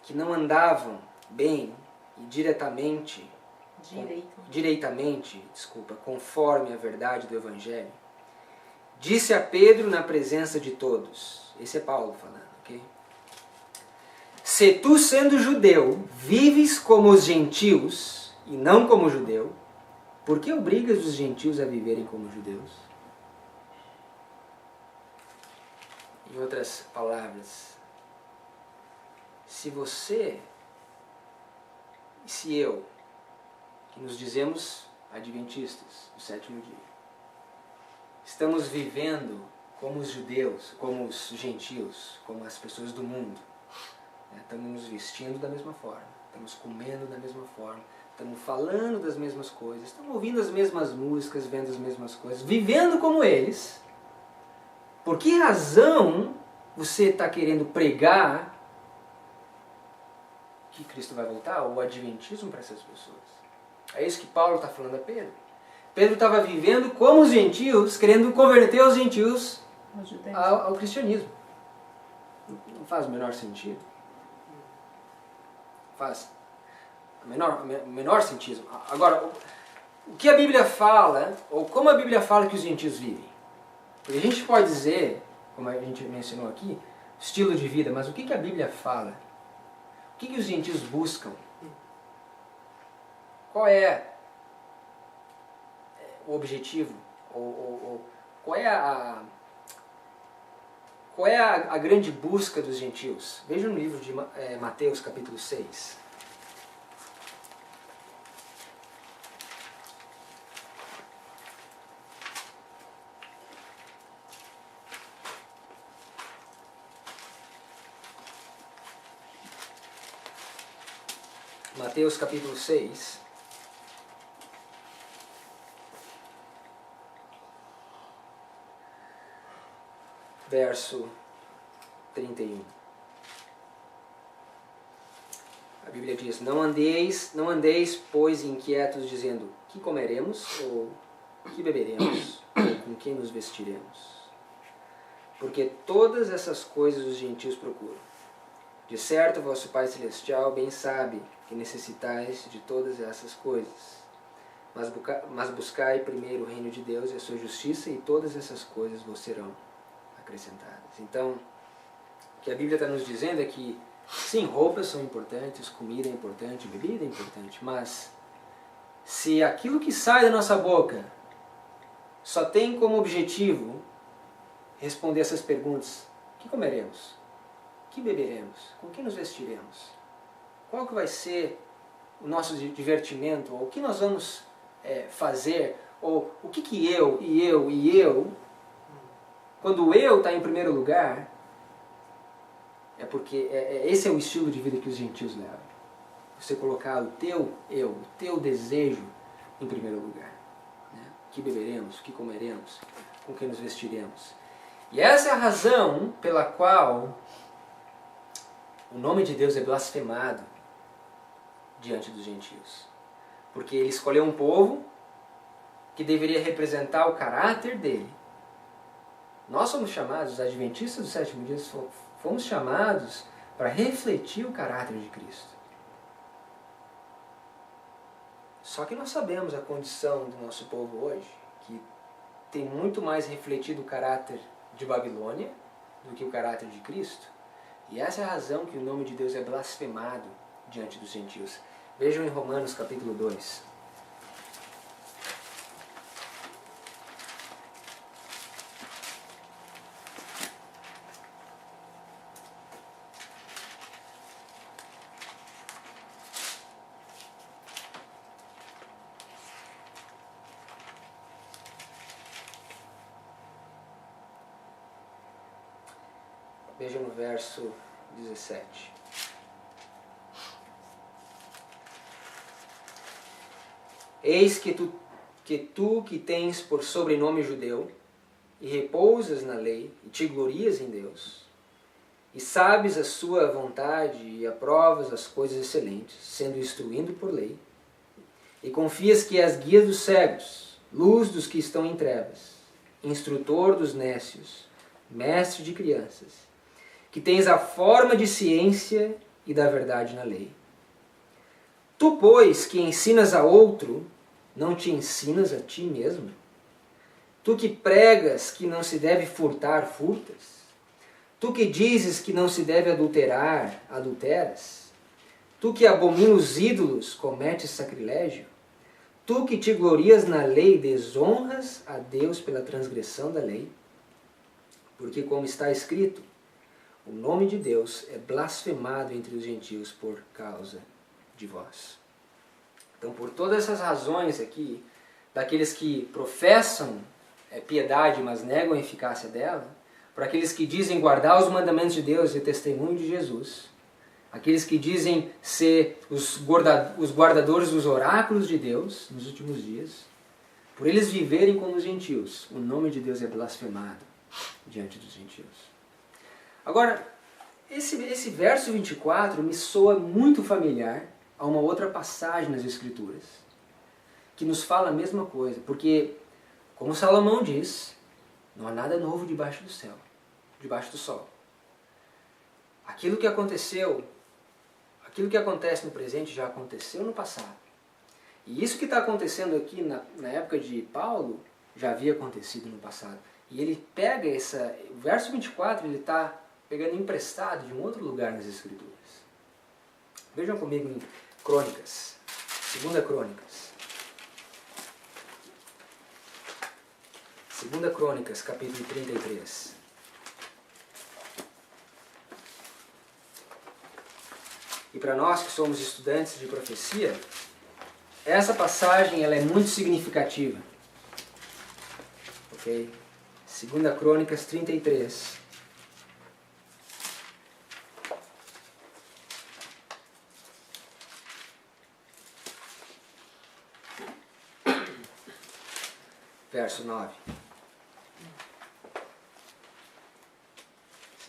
que não andavam bem e direitamente, conforme a verdade do Evangelho, disse a Pedro na presença de todos, esse é Paulo falando, ok? Se tu, sendo judeu, vives como os gentios e não como judeu, por que obrigas os gentios a viverem como judeus? Em outras palavras, se eu, que nos dizemos adventistas do sétimo dia, estamos vivendo como os judeus, como os gentios, como as pessoas do mundo, estamos nos vestindo da mesma forma, estamos comendo da mesma forma, estamos falando das mesmas coisas, estamos ouvindo as mesmas músicas, vendo as mesmas coisas, vivendo como eles. Por que razão você está querendo pregar que Cristo vai voltar, o adventismo para essas pessoas? É isso que Paulo está falando a Pedro. Pedro estava vivendo como os gentios, querendo converter os gentios ao cristianismo. Não faz o menor sentido. Faz o menor sentido. Agora, o que a Bíblia fala, ou como a Bíblia fala que os gentios vivem? Porque a gente pode dizer, como a gente mencionou aqui, estilo de vida, mas o que a Bíblia fala? O que os gentios buscam? Qual é o objetivo? Qual é a grande busca dos gentios? Veja no livro de Mateus, capítulo 6. Mateus capítulo 6. Verso 31. A Bíblia diz: Não andeis, pois, inquietos, dizendo: que comeremos, ou que beberemos, ou com quem nos vestiremos? Porque todas essas coisas os gentios procuram. De certo, vosso Pai Celestial bem sabe que necessitais de todas essas coisas. Mas buscai primeiro o reino de Deus e a sua justiça, e todas essas coisas vos serão acrescentadas. Então, o que a Bíblia está nos dizendo é que, sim, roupas são importantes, comida é importante, bebida é importante, mas se aquilo que sai da nossa boca só tem como objetivo responder essas perguntas: que comeremos? Que beberemos? Com que nos vestiremos? Qual que vai ser o nosso divertimento? Ou o que nós vamos fazer? Ou o que eu... Quando o eu está em primeiro lugar, é porque esse é o estilo de vida que os gentios levam. Você colocar o teu eu, o teu desejo em primeiro lugar. Né? O que beberemos? O que comeremos? Com que nos vestiremos? E essa é a razão pela qual o nome de Deus é blasfemado diante dos gentios. Porque ele escolheu um povo que deveria representar o caráter dele. Nós somos chamados, os adventistas do sétimo dia, fomos chamados para refletir o caráter de Cristo. Só que nós sabemos a condição do nosso povo hoje, que tem muito mais refletido o caráter de Babilônia do que o caráter de Cristo. E essa é a razão que o nome de Deus é blasfemado diante dos gentios. Vejam em Romanos capítulo 2. Veja no verso 17. Eis que tu que tens por sobrenome judeu, e repousas na lei, e te glorias em Deus, e sabes a sua vontade, e aprovas as coisas excelentes, sendo instruído por lei, e confias que és guia dos cegos, luz dos que estão em trevas, instrutor dos nécios, mestre de crianças, que tens a forma de ciência e da verdade na lei. Tu, pois, que ensinas a outro, não te ensinas a ti mesmo? Tu que pregas que não se deve furtar, furtas? Tu que dizes que não se deve adulterar, adulteras? Tu que abomina os ídolos, cometes sacrilégio? Tu que te glorias na lei, desonras a Deus pela transgressão da lei? Porque como está escrito, o nome de Deus é blasfemado entre os gentios por causa de vós. Então, por todas essas razões aqui, daqueles que professam piedade, mas negam a eficácia dela, por aqueles que dizem guardar os mandamentos de Deus e o testemunho de Jesus, aqueles que dizem ser os guardadores dos oráculos de Deus nos últimos dias, por eles viverem como os gentios, o nome de Deus é blasfemado diante dos gentios. Agora, esse verso 24 me soa muito familiar a uma outra passagem nas Escrituras, que nos fala a mesma coisa, porque, como Salomão diz, não há nada novo debaixo do céu, debaixo do sol. Aquilo que aconteceu, aquilo que acontece no presente já aconteceu no passado. E isso que está acontecendo aqui na época de Paulo, já havia acontecido no passado. E ele pega o verso 24, ele está pegando emprestado de um outro lugar nas Escrituras. Vejam comigo em Crônicas, 2 Crônicas. 2 Crônicas, capítulo 33. E para nós que somos estudantes de profecia, essa passagem ela é muito significativa. Ok? 2 Crônicas 33. Verso 9.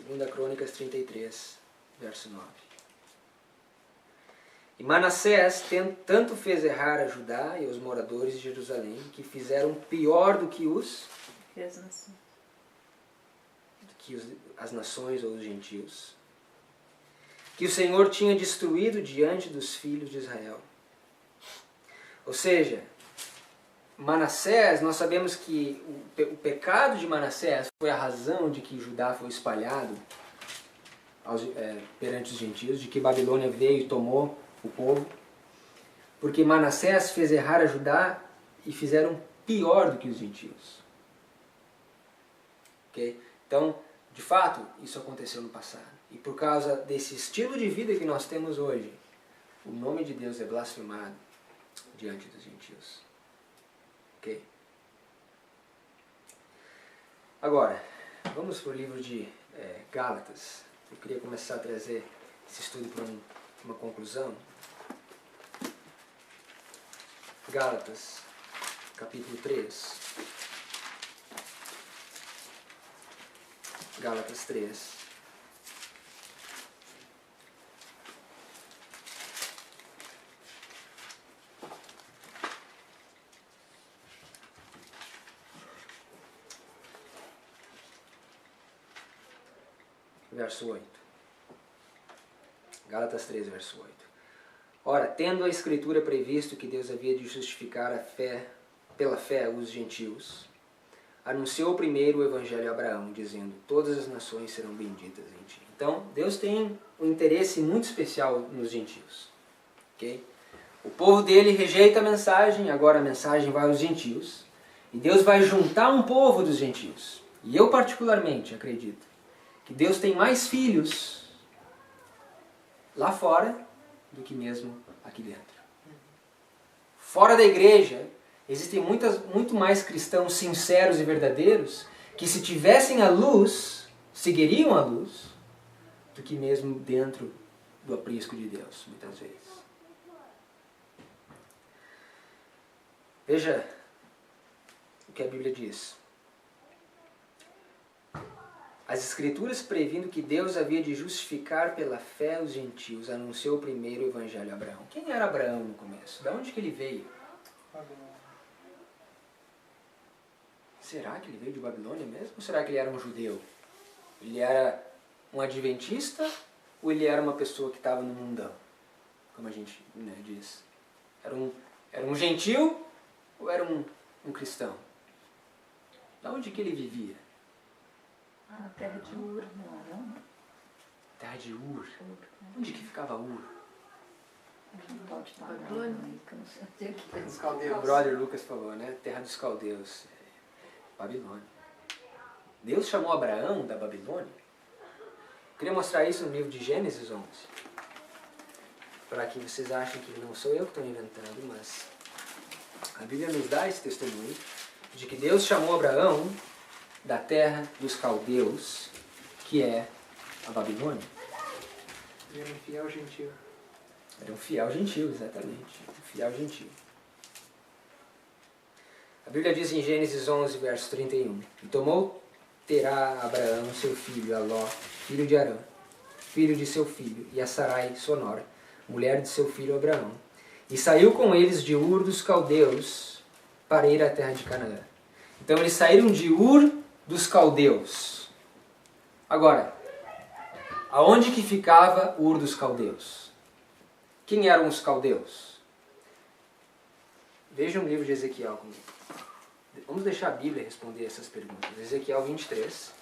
2 Crônicas 33, verso 9. E Manassés tanto fez errar a Judá e os moradores de Jerusalém, que fizeram pior do que as nações ou os gentios, que o Senhor tinha destruído diante dos filhos de Israel. Ou seja, Manassés, nós sabemos que o pecado de Manassés foi a razão de que Judá foi espalhado perante os gentios, de que Babilônia veio e tomou o povo, porque Manassés fez errar a Judá e fizeram pior do que os gentios. Okay? Então, de fato, isso aconteceu no passado. E por causa desse estilo de vida que nós temos hoje, o nome de Deus é blasfemado diante dos gentios. Ok? Agora, vamos para o livro de Gálatas. Eu queria começar a trazer esse estudo para uma conclusão. Gálatas, capítulo 3. Gálatas 3. Verso 8. Gálatas 3, verso 8. Ora, tendo a Escritura previsto que Deus havia de justificar pela fé os gentios, anunciou primeiro o Evangelho a Abraão, dizendo: todas as nações serão benditas em ti. Então, Deus tem um interesse muito especial nos gentios. Okay? O povo dele rejeita a mensagem, agora a mensagem vai aos gentios. E Deus vai juntar um povo dos gentios. E eu particularmente acredito que Deus tem mais filhos lá fora do que mesmo aqui dentro. Fora da igreja, existem muito mais cristãos sinceros e verdadeiros que, se tivessem a luz, seguiriam a luz, do que mesmo dentro do aprisco de Deus, muitas vezes. Veja o que a Bíblia diz. As Escrituras, previndo que Deus havia de justificar pela fé os gentios, anunciou primeiro o Evangelho a Abraão. Quem era Abraão no começo? De onde que ele veio? Será que ele veio de Babilônia mesmo? Ou será que ele era um judeu? Ele era um adventista? Ou ele era uma pessoa que estava no mundão? Como a gente diz. Era um gentil ou era um cristão? De onde que ele vivia? Na terra de Ur, não era? Não? Terra de Ur. Onde que ficava Ur? Não pode estar Babilônia, que eu não sei o que é. Os caldeus. O brother Lucas falou, né? Terra dos caldeus. Babilônia. Deus chamou Abraão da Babilônia. Eu queria mostrar isso no livro de Gênesis 11. Para que vocês achem que não sou eu que estou inventando, mas a Bíblia nos dá esse testemunho de que Deus chamou Abraão da terra dos caldeus, que é a Babilônia. Ele era um fiel gentil. Era um fiel gentil, exatamente. Um fiel gentil. A Bíblia diz em Gênesis 11, verso 31. E tomou Terá Abraão seu filho, Aló, filho de Arã, filho de seu filho, e a Sarai, sua nora, mulher de seu filho Abraão. E saiu com eles de Ur dos caldeus para ir à terra de Canaã. Então eles saíram de Ur dos caldeus. Agora, aonde que ficava Ur dos caldeus? Quem eram os caldeus? Vejam o livro de Ezequiel comigo. Vamos deixar a Bíblia responder essas perguntas. Ezequiel 23.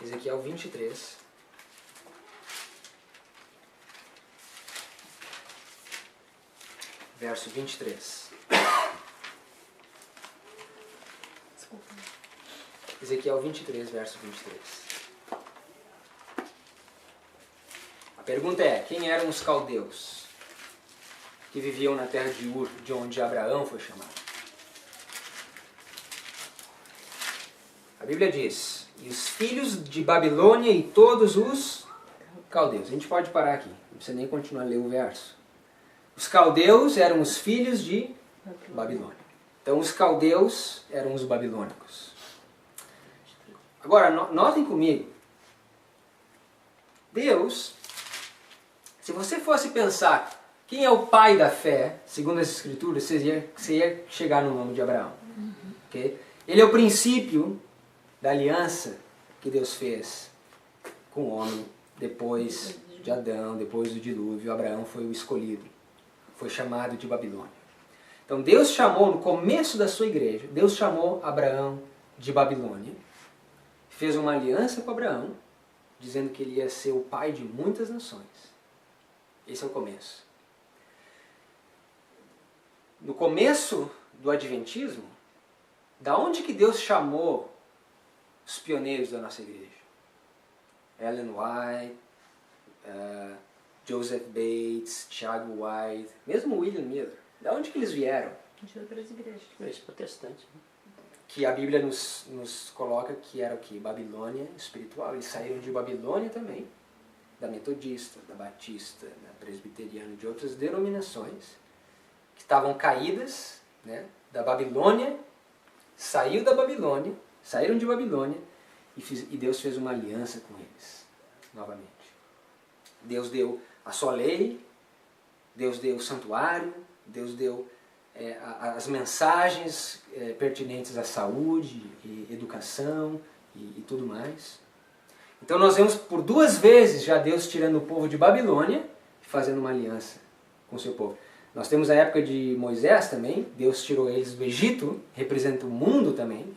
Ezequiel 23. Verso 23. Desculpa. Ezequiel 23, verso 23. A pergunta é, quem eram os caldeus que viviam na terra de Ur, de onde Abraão foi chamado? A Bíblia diz, e os filhos de Babilônia e todos os caldeus. A gente pode parar aqui, não precisa nem continuar a ler o verso. Os caldeus eram os filhos de Babilônia. Então os caldeus eram os babilônicos. Agora, notem comigo. Deus, se você fosse pensar quem é o pai da fé, segundo as Escrituras, você ia chegar no nome de Abraão. Okay? Ele é o princípio da aliança que Deus fez com o homem depois de Adão, depois do dilúvio. Abraão foi o escolhido, foi chamado de Babilônia. Então Deus chamou, no começo da sua igreja, Deus chamou Abraão de Babilônia, fez uma aliança com Abraão, dizendo que ele ia ser o pai de muitas nações. Esse é o começo. No começo do Adventismo, da onde que Deus chamou os pioneiros da nossa igreja? Ellen White, Joseph Bates, Thiago White, mesmo William Miller. Da onde que eles vieram? De outras igrejas. Igreja protestante. Né? Que a Bíblia nos coloca que era o que? Babilônia espiritual. Eles saíram de Babilônia também, da metodista, da batista, da presbiteriana, de outras denominações que estavam caídas, né, da Babilônia, saíram de Babilônia e Deus fez uma aliança com eles, novamente. Deus deu a sua lei, Deus deu o santuário, Deus deu as mensagens pertinentes à saúde, e educação e tudo mais. Então nós vemos por 2 vezes já Deus tirando o povo de Babilônia e fazendo uma aliança com o seu povo. Nós temos a época de Moisés também, Deus tirou eles do Egito, representa o mundo também,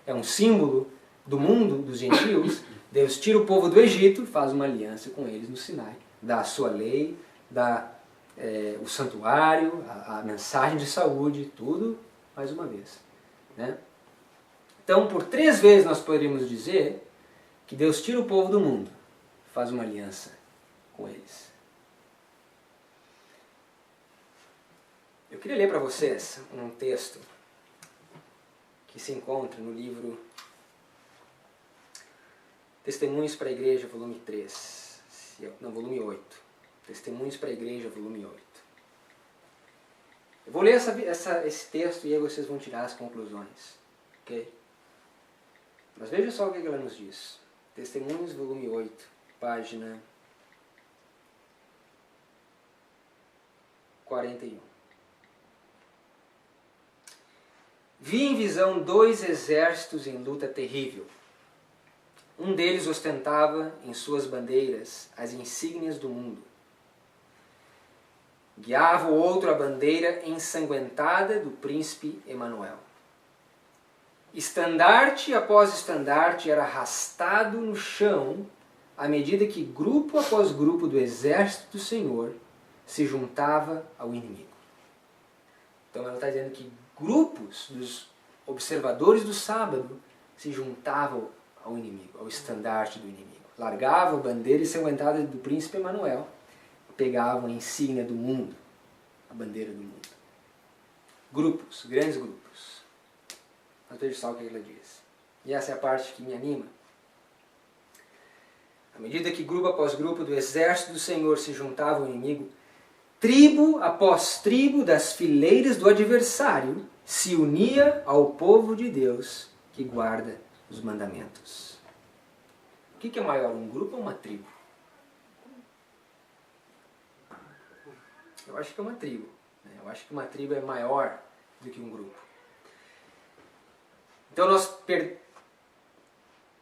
é um símbolo do mundo, dos gentios. Deus tira o povo do Egito, faz uma aliança com eles no Sinai, dá a sua lei, dá o santuário, a mensagem de saúde, tudo mais uma vez. Né? Então, por 3 vezes nós poderíamos dizer que Deus tira o povo do mundo, faz uma aliança com eles. Eu queria ler para vocês um texto que se encontra no livro Testemunhos para a Igreja, volume 3. Não, volume 8. Testemunhos para a Igreja, volume 8. Eu vou ler esse texto e aí vocês vão tirar as conclusões. Ok? Mas veja só o que ela nos diz. Testemunhos, volume 8, página 41. Vi em visão 2 exércitos em luta terrível. Um deles ostentava em suas bandeiras as insígnias do mundo. Guiava o outro a bandeira ensanguentada do príncipe Emanuel. Estandarte após estandarte era arrastado no chão à medida que grupo após grupo do exército do Senhor se juntava ao inimigo. Então ela está dizendo que grupos dos observadores do sábado se juntavam ao inimigo, ao estandarte do inimigo. Largavam a bandeira ensanguentada do príncipe Emanuel, pegavam a insígnia do mundo, a bandeira do mundo. Grupos, grandes grupos. Mas veja só o que ela diz. E essa é a parte que me anima. À medida que grupo após grupo do exército do Senhor se juntava ao inimigo, tribo após tribo das fileiras do adversário se unia ao povo de Deus que guarda os mandamentos. O que é maior, um grupo ou uma tribo? Eu acho que é uma tribo. Eu acho que uma tribo é maior do que um grupo. Então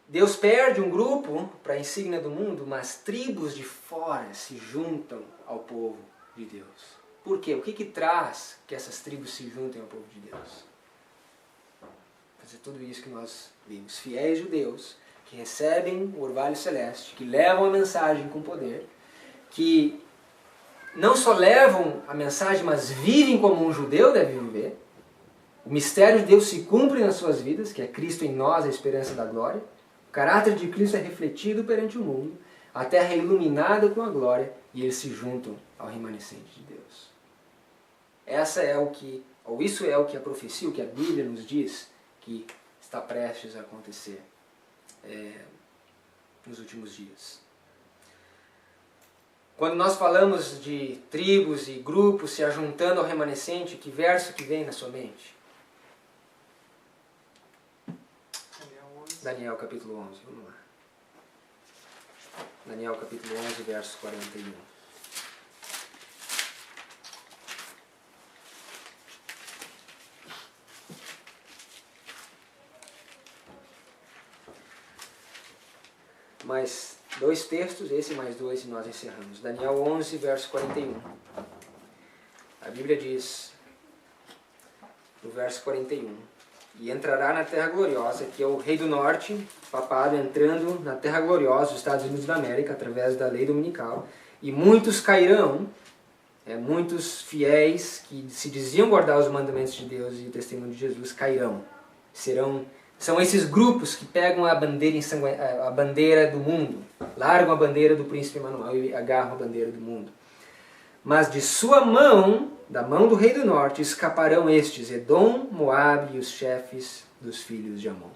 Deus perde um grupo para a insígnia do mundo, mas tribos de fora se juntam ao povo de Deus. Por quê? O que traz que essas tribos se juntem ao povo de Deus? Fazer tudo isso que nós vimos. Fiéis judeus que recebem o orvalho celeste, que levam a mensagem com poder, que não só levam a mensagem, mas vivem como um judeu deve viver. O mistério de Deus se cumpre nas suas vidas, que é Cristo em nós, a esperança da glória. O caráter de Cristo é refletido perante o mundo, a terra é iluminada com a glória e eles se juntam ao remanescente de Deus. Isso é o que a profecia, o que a Bíblia nos diz que está prestes a acontecer nos últimos dias. Quando nós falamos de tribos e grupos se ajuntando ao remanescente, que verso que vem na sua mente? Daniel capítulo 11, vamos lá. Daniel capítulo 11, verso 41. Mais 2 textos, esse mais 2 e nós encerramos. Daniel 11, verso 41. A Bíblia diz, no verso 41, e entrará na terra gloriosa, que é o rei do norte, papado, entrando na terra gloriosa, os Estados Unidos da América, através da lei dominical, e muitos cairão, muitos fiéis que se diziam guardar os mandamentos de Deus e o testemunho de Jesus, cairão. São esses grupos que pegam a bandeira do mundo, largam a bandeira do príncipe Emanuel e agarram a bandeira do mundo. Mas de sua mão, da mão do rei do norte, escaparão estes, Edom, Moabe e os chefes dos filhos de Amon.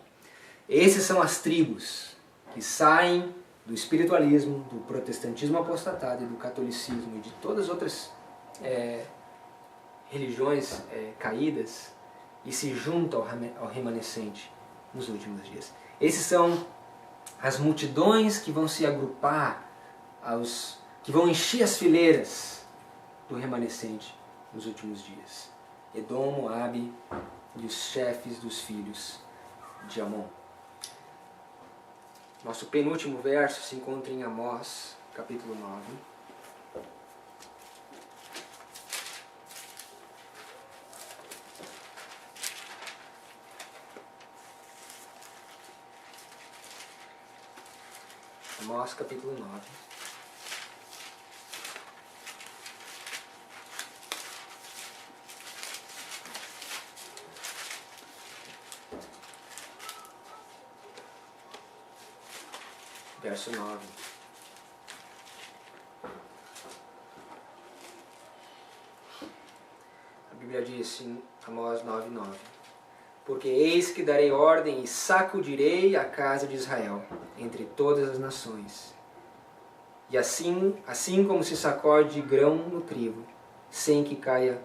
Esses são as tribos que saem do espiritualismo, do protestantismo apostatado e do catolicismo e de todas as outras religiões caídas e se juntam ao remanescente nos últimos dias. Esses são as multidões que vão se agrupar, que vão encher as fileiras do remanescente nos últimos dias. Edom, Moabe e os chefes dos filhos de Amon. Nosso penúltimo verso se encontra em Amós, capítulo 9. Amós, capítulo 9. Verso 9. A Bíblia diz em Amós 9:9: Porque eis que darei ordem e sacudirei a casa de Israel entre todas as nações. E assim como se sacode grão no trigo, sem que caia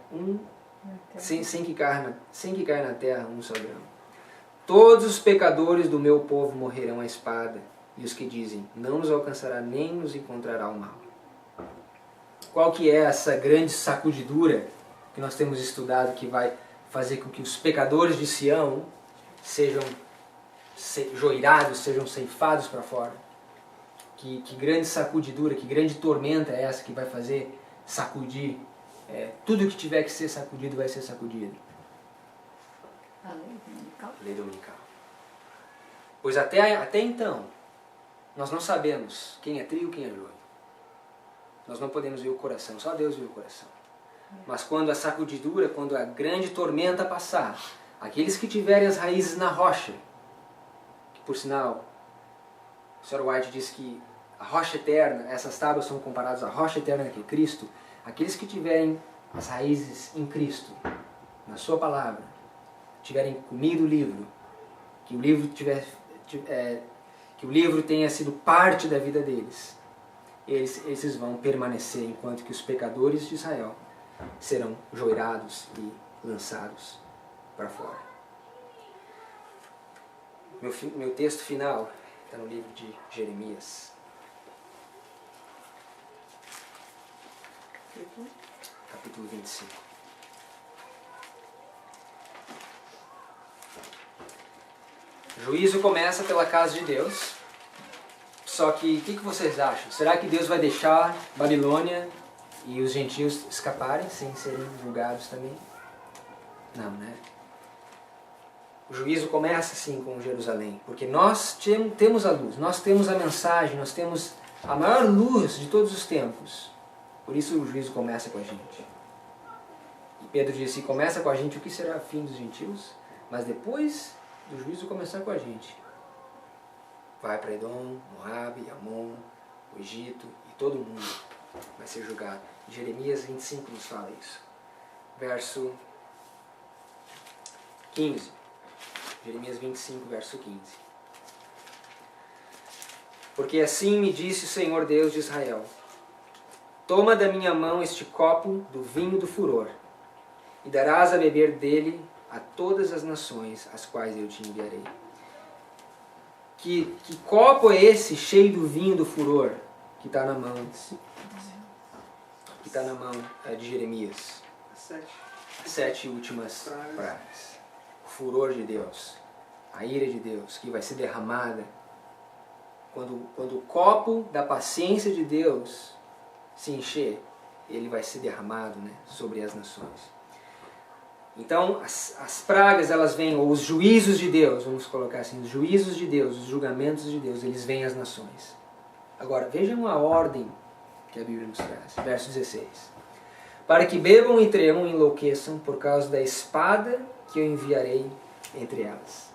na terra um só grão. Todos os pecadores do meu povo morrerão à espada, e os que dizem, não nos alcançará nem nos encontrará o mal. Qual que é essa grande sacudidura que nós temos estudado, que vai fazer com que os pecadores de Sião sejam joirados, sejam ceifados para fora? Que grande sacudidura, que grande tormenta é essa que vai fazer sacudir? Tudo que tiver que ser sacudido vai ser sacudido. A lei dominical. Lei dominical. Pois até então, nós não sabemos quem é trigo e quem é joio. Nós não podemos ver o coração, só Deus vê o coração. Mas quando a sacudidura, quando a grande tormenta passar, aqueles que tiverem as raízes na rocha, que por sinal, o Sr. White diz que a rocha eterna, essas tábuas são comparadas à rocha eterna que é Cristo, aqueles que tiverem as raízes em Cristo, na sua palavra, tiverem comido o livro, que o livro tenha sido parte da vida deles, esses vão permanecer, enquanto que os pecadores de Israel serão joirados e lançados para fora. Meu texto final está no livro de Jeremias. Capítulo 25. O juízo começa pela casa de Deus. Só que, o que vocês acham? Será que Deus vai deixar Babilônia e os gentios escaparem sem serem julgados também? Não, né? O juízo começa assim com Jerusalém, porque nós temos a luz, nós temos a mensagem, nós temos a maior luz de todos os tempos. Por isso o juízo começa com a gente. E Pedro disse, começa com a gente, o que será o fim dos gentios? Mas depois do juízo começar com a gente, vai para Edom, Moabe, Amon, o Egito e todo mundo vai ser julgado. Jeremias 25 nos fala isso. Verso 15. Jeremias 25, verso 15. Porque assim me disse o Senhor Deus de Israel: toma da minha mão este copo do vinho do furor, e darás a beber dele a todas as nações às quais eu te enviarei. Que copo é esse cheio do vinho do furor que está na mão? Que está na mão de Jeremias. As 7 últimas pragas. O furor de Deus, a ira de Deus que vai ser derramada. Quando o copo da paciência de Deus se encher, ele vai ser derramado, né, sobre as nações. Então, as pragas, elas vêm, ou os juízos de Deus, vamos colocar assim, os juízos de Deus, os julgamentos de Deus, eles vêm às nações. Agora, vejam a ordem que a Bíblia nos traz. Verso 16. Para que bebam e tremam e enlouqueçam por causa da espada que eu enviarei entre elas.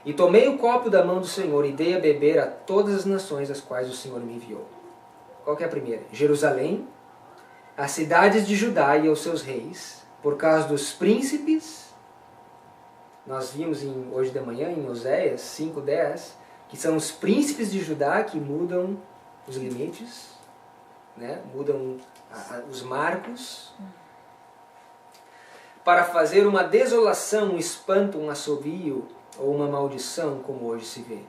E tomei o copo da mão do Senhor e dei a beber a todas as nações às quais o Senhor me enviou. Qual que é a primeira? Jerusalém, as cidades de Judá e aos seus reis, por causa dos príncipes. Nós vimos hoje de manhã em Oséias 5:10, que são os príncipes de Judá que mudam os limites, né? Mudam os marcos, para fazer uma desolação, um espanto, um assobio ou uma maldição, como hoje se vê.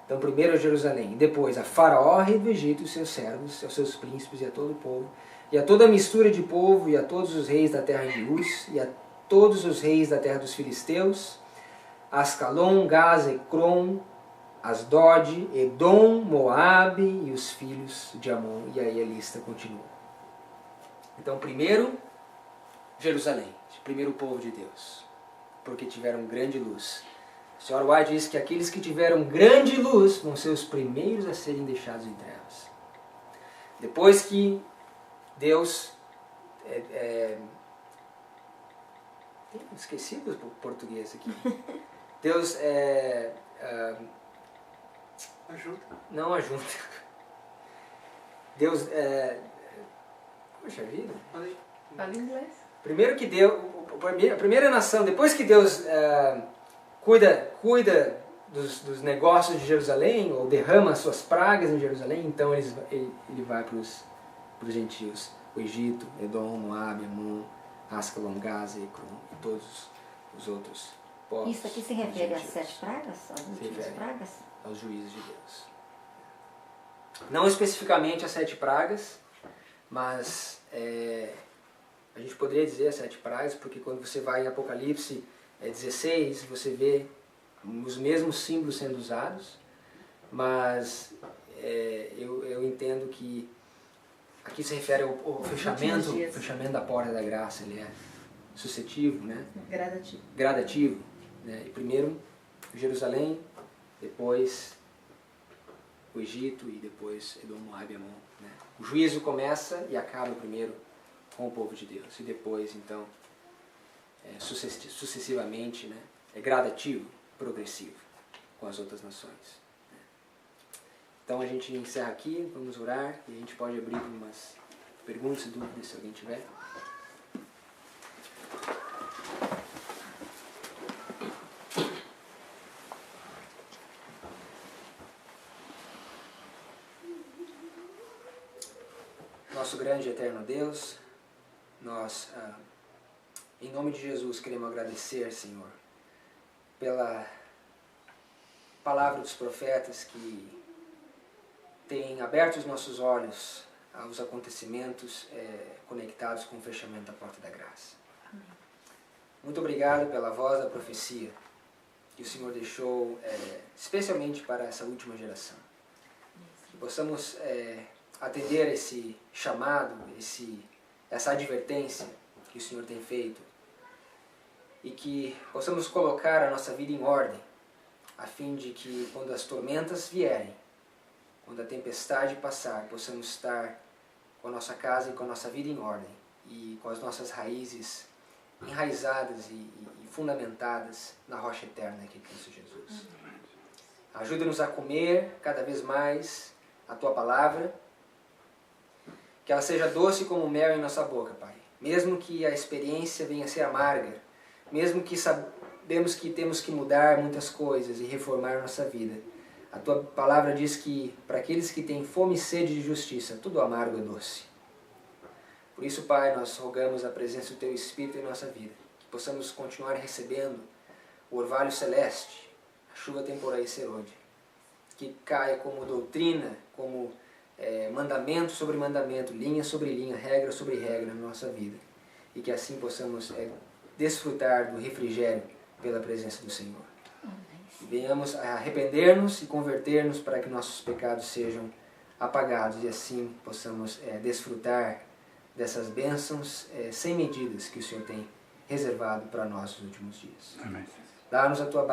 Então primeiro a Jerusalém, depois a Faraó, rei do Egito, e seus servos, aos seus príncipes e a todo o povo, e a toda a mistura de povo, e a todos os reis da terra de Uz, e a todos os reis da terra dos filisteus, Ascalon, Gaza, Ecrom, Asdod, Edom, Moabe e os filhos de Amon. E aí a lista continua. Então, primeiro, Jerusalém, primeiro o povo de Deus, porque tiveram grande luz. O Sr. White diz que aqueles que tiveram grande luz vão ser os primeiros a serem deixados em trevas. Depois que Deus... esqueci do português aqui. Deus Ajuda. não ajuda. Deus... Poxa vida. Fala inglês. Primeiro que Deus... A primeira nação, depois que Deus cuida dos negócios de Jerusalém, ou derrama as suas pragas em Jerusalém, então ele vai para os gentios. O Egito, Edom, Moabe, Amon, Ascalon, Gaza, Ecrom e todos os outros povos. Isso aqui se refere às 7 pragas? Às últimas refere pragas? Aos juízes de Deus. Não especificamente as 7 pragas, mas a gente poderia dizer as 7 pragas, porque quando você vai em Apocalipse 16, você vê os mesmos símbolos sendo usados, mas eu entendo que aqui se refere ao fechamento da porta da graça. Ele é sucessivo, né? Gradativo. Né? E primeiro Jerusalém, depois o Egito e depois Edom, Moabe e Amon. Né? O juízo começa e acaba primeiro com o povo de Deus e depois, então, sucessivamente, né? É gradativo, progressivo com as outras nações. Então a gente encerra aqui, vamos orar e a gente pode abrir umas perguntas e dúvidas se alguém tiver. Nosso grande e eterno Deus, nós, em nome de Jesus, queremos agradecer, Senhor, pela palavra dos profetas que tem aberto os nossos olhos aos acontecimentos conectados com o fechamento da porta da graça. Amém. Muito obrigado pela voz da profecia que o Senhor deixou especialmente para essa última geração. Que possamos atender esse chamado, essa advertência que o Senhor tem feito e que possamos colocar a nossa vida em ordem, a fim de que quando as tormentas vierem, quando a tempestade passar, possamos estar com a nossa casa e com a nossa vida em ordem e com as nossas raízes enraizadas e fundamentadas na rocha eterna que é Cristo Jesus. Ajuda-nos a comer cada vez mais a Tua Palavra, que ela seja doce como mel em nossa boca, Pai. Mesmo que a experiência venha a ser amarga, mesmo que sabemos que temos que mudar muitas coisas e reformar nossa vida, a Tua Palavra diz que para aqueles que têm fome e sede de justiça, tudo amargo é doce. Por isso, Pai, nós rogamos a presença do Teu Espírito em nossa vida, que possamos continuar recebendo o orvalho celeste, a chuva temporal e serôdia, que caia como doutrina, como mandamento sobre mandamento, linha sobre linha, regra sobre regra na nossa vida, e que assim possamos desfrutar do refrigério pela presença do Senhor. E venhamos a arrepender-nos e converter-nos para que nossos pecados sejam apagados e assim possamos desfrutar dessas bênçãos sem medidas que o Senhor tem reservado para nós nos últimos dias. Amém. Dá-nos a tua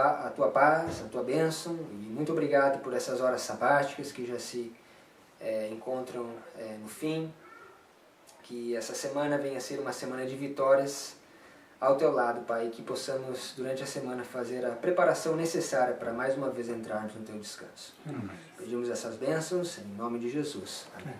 paz, a tua bênção e muito obrigado por essas horas sabáticas que já se encontram no fim. Que essa semana venha a ser uma semana de vitórias ao Teu lado, Pai, e que possamos durante a semana fazer a preparação necessária para mais uma vez entrarmos no Teu descanso. Pedimos essas bênçãos em nome de Jesus. Amém.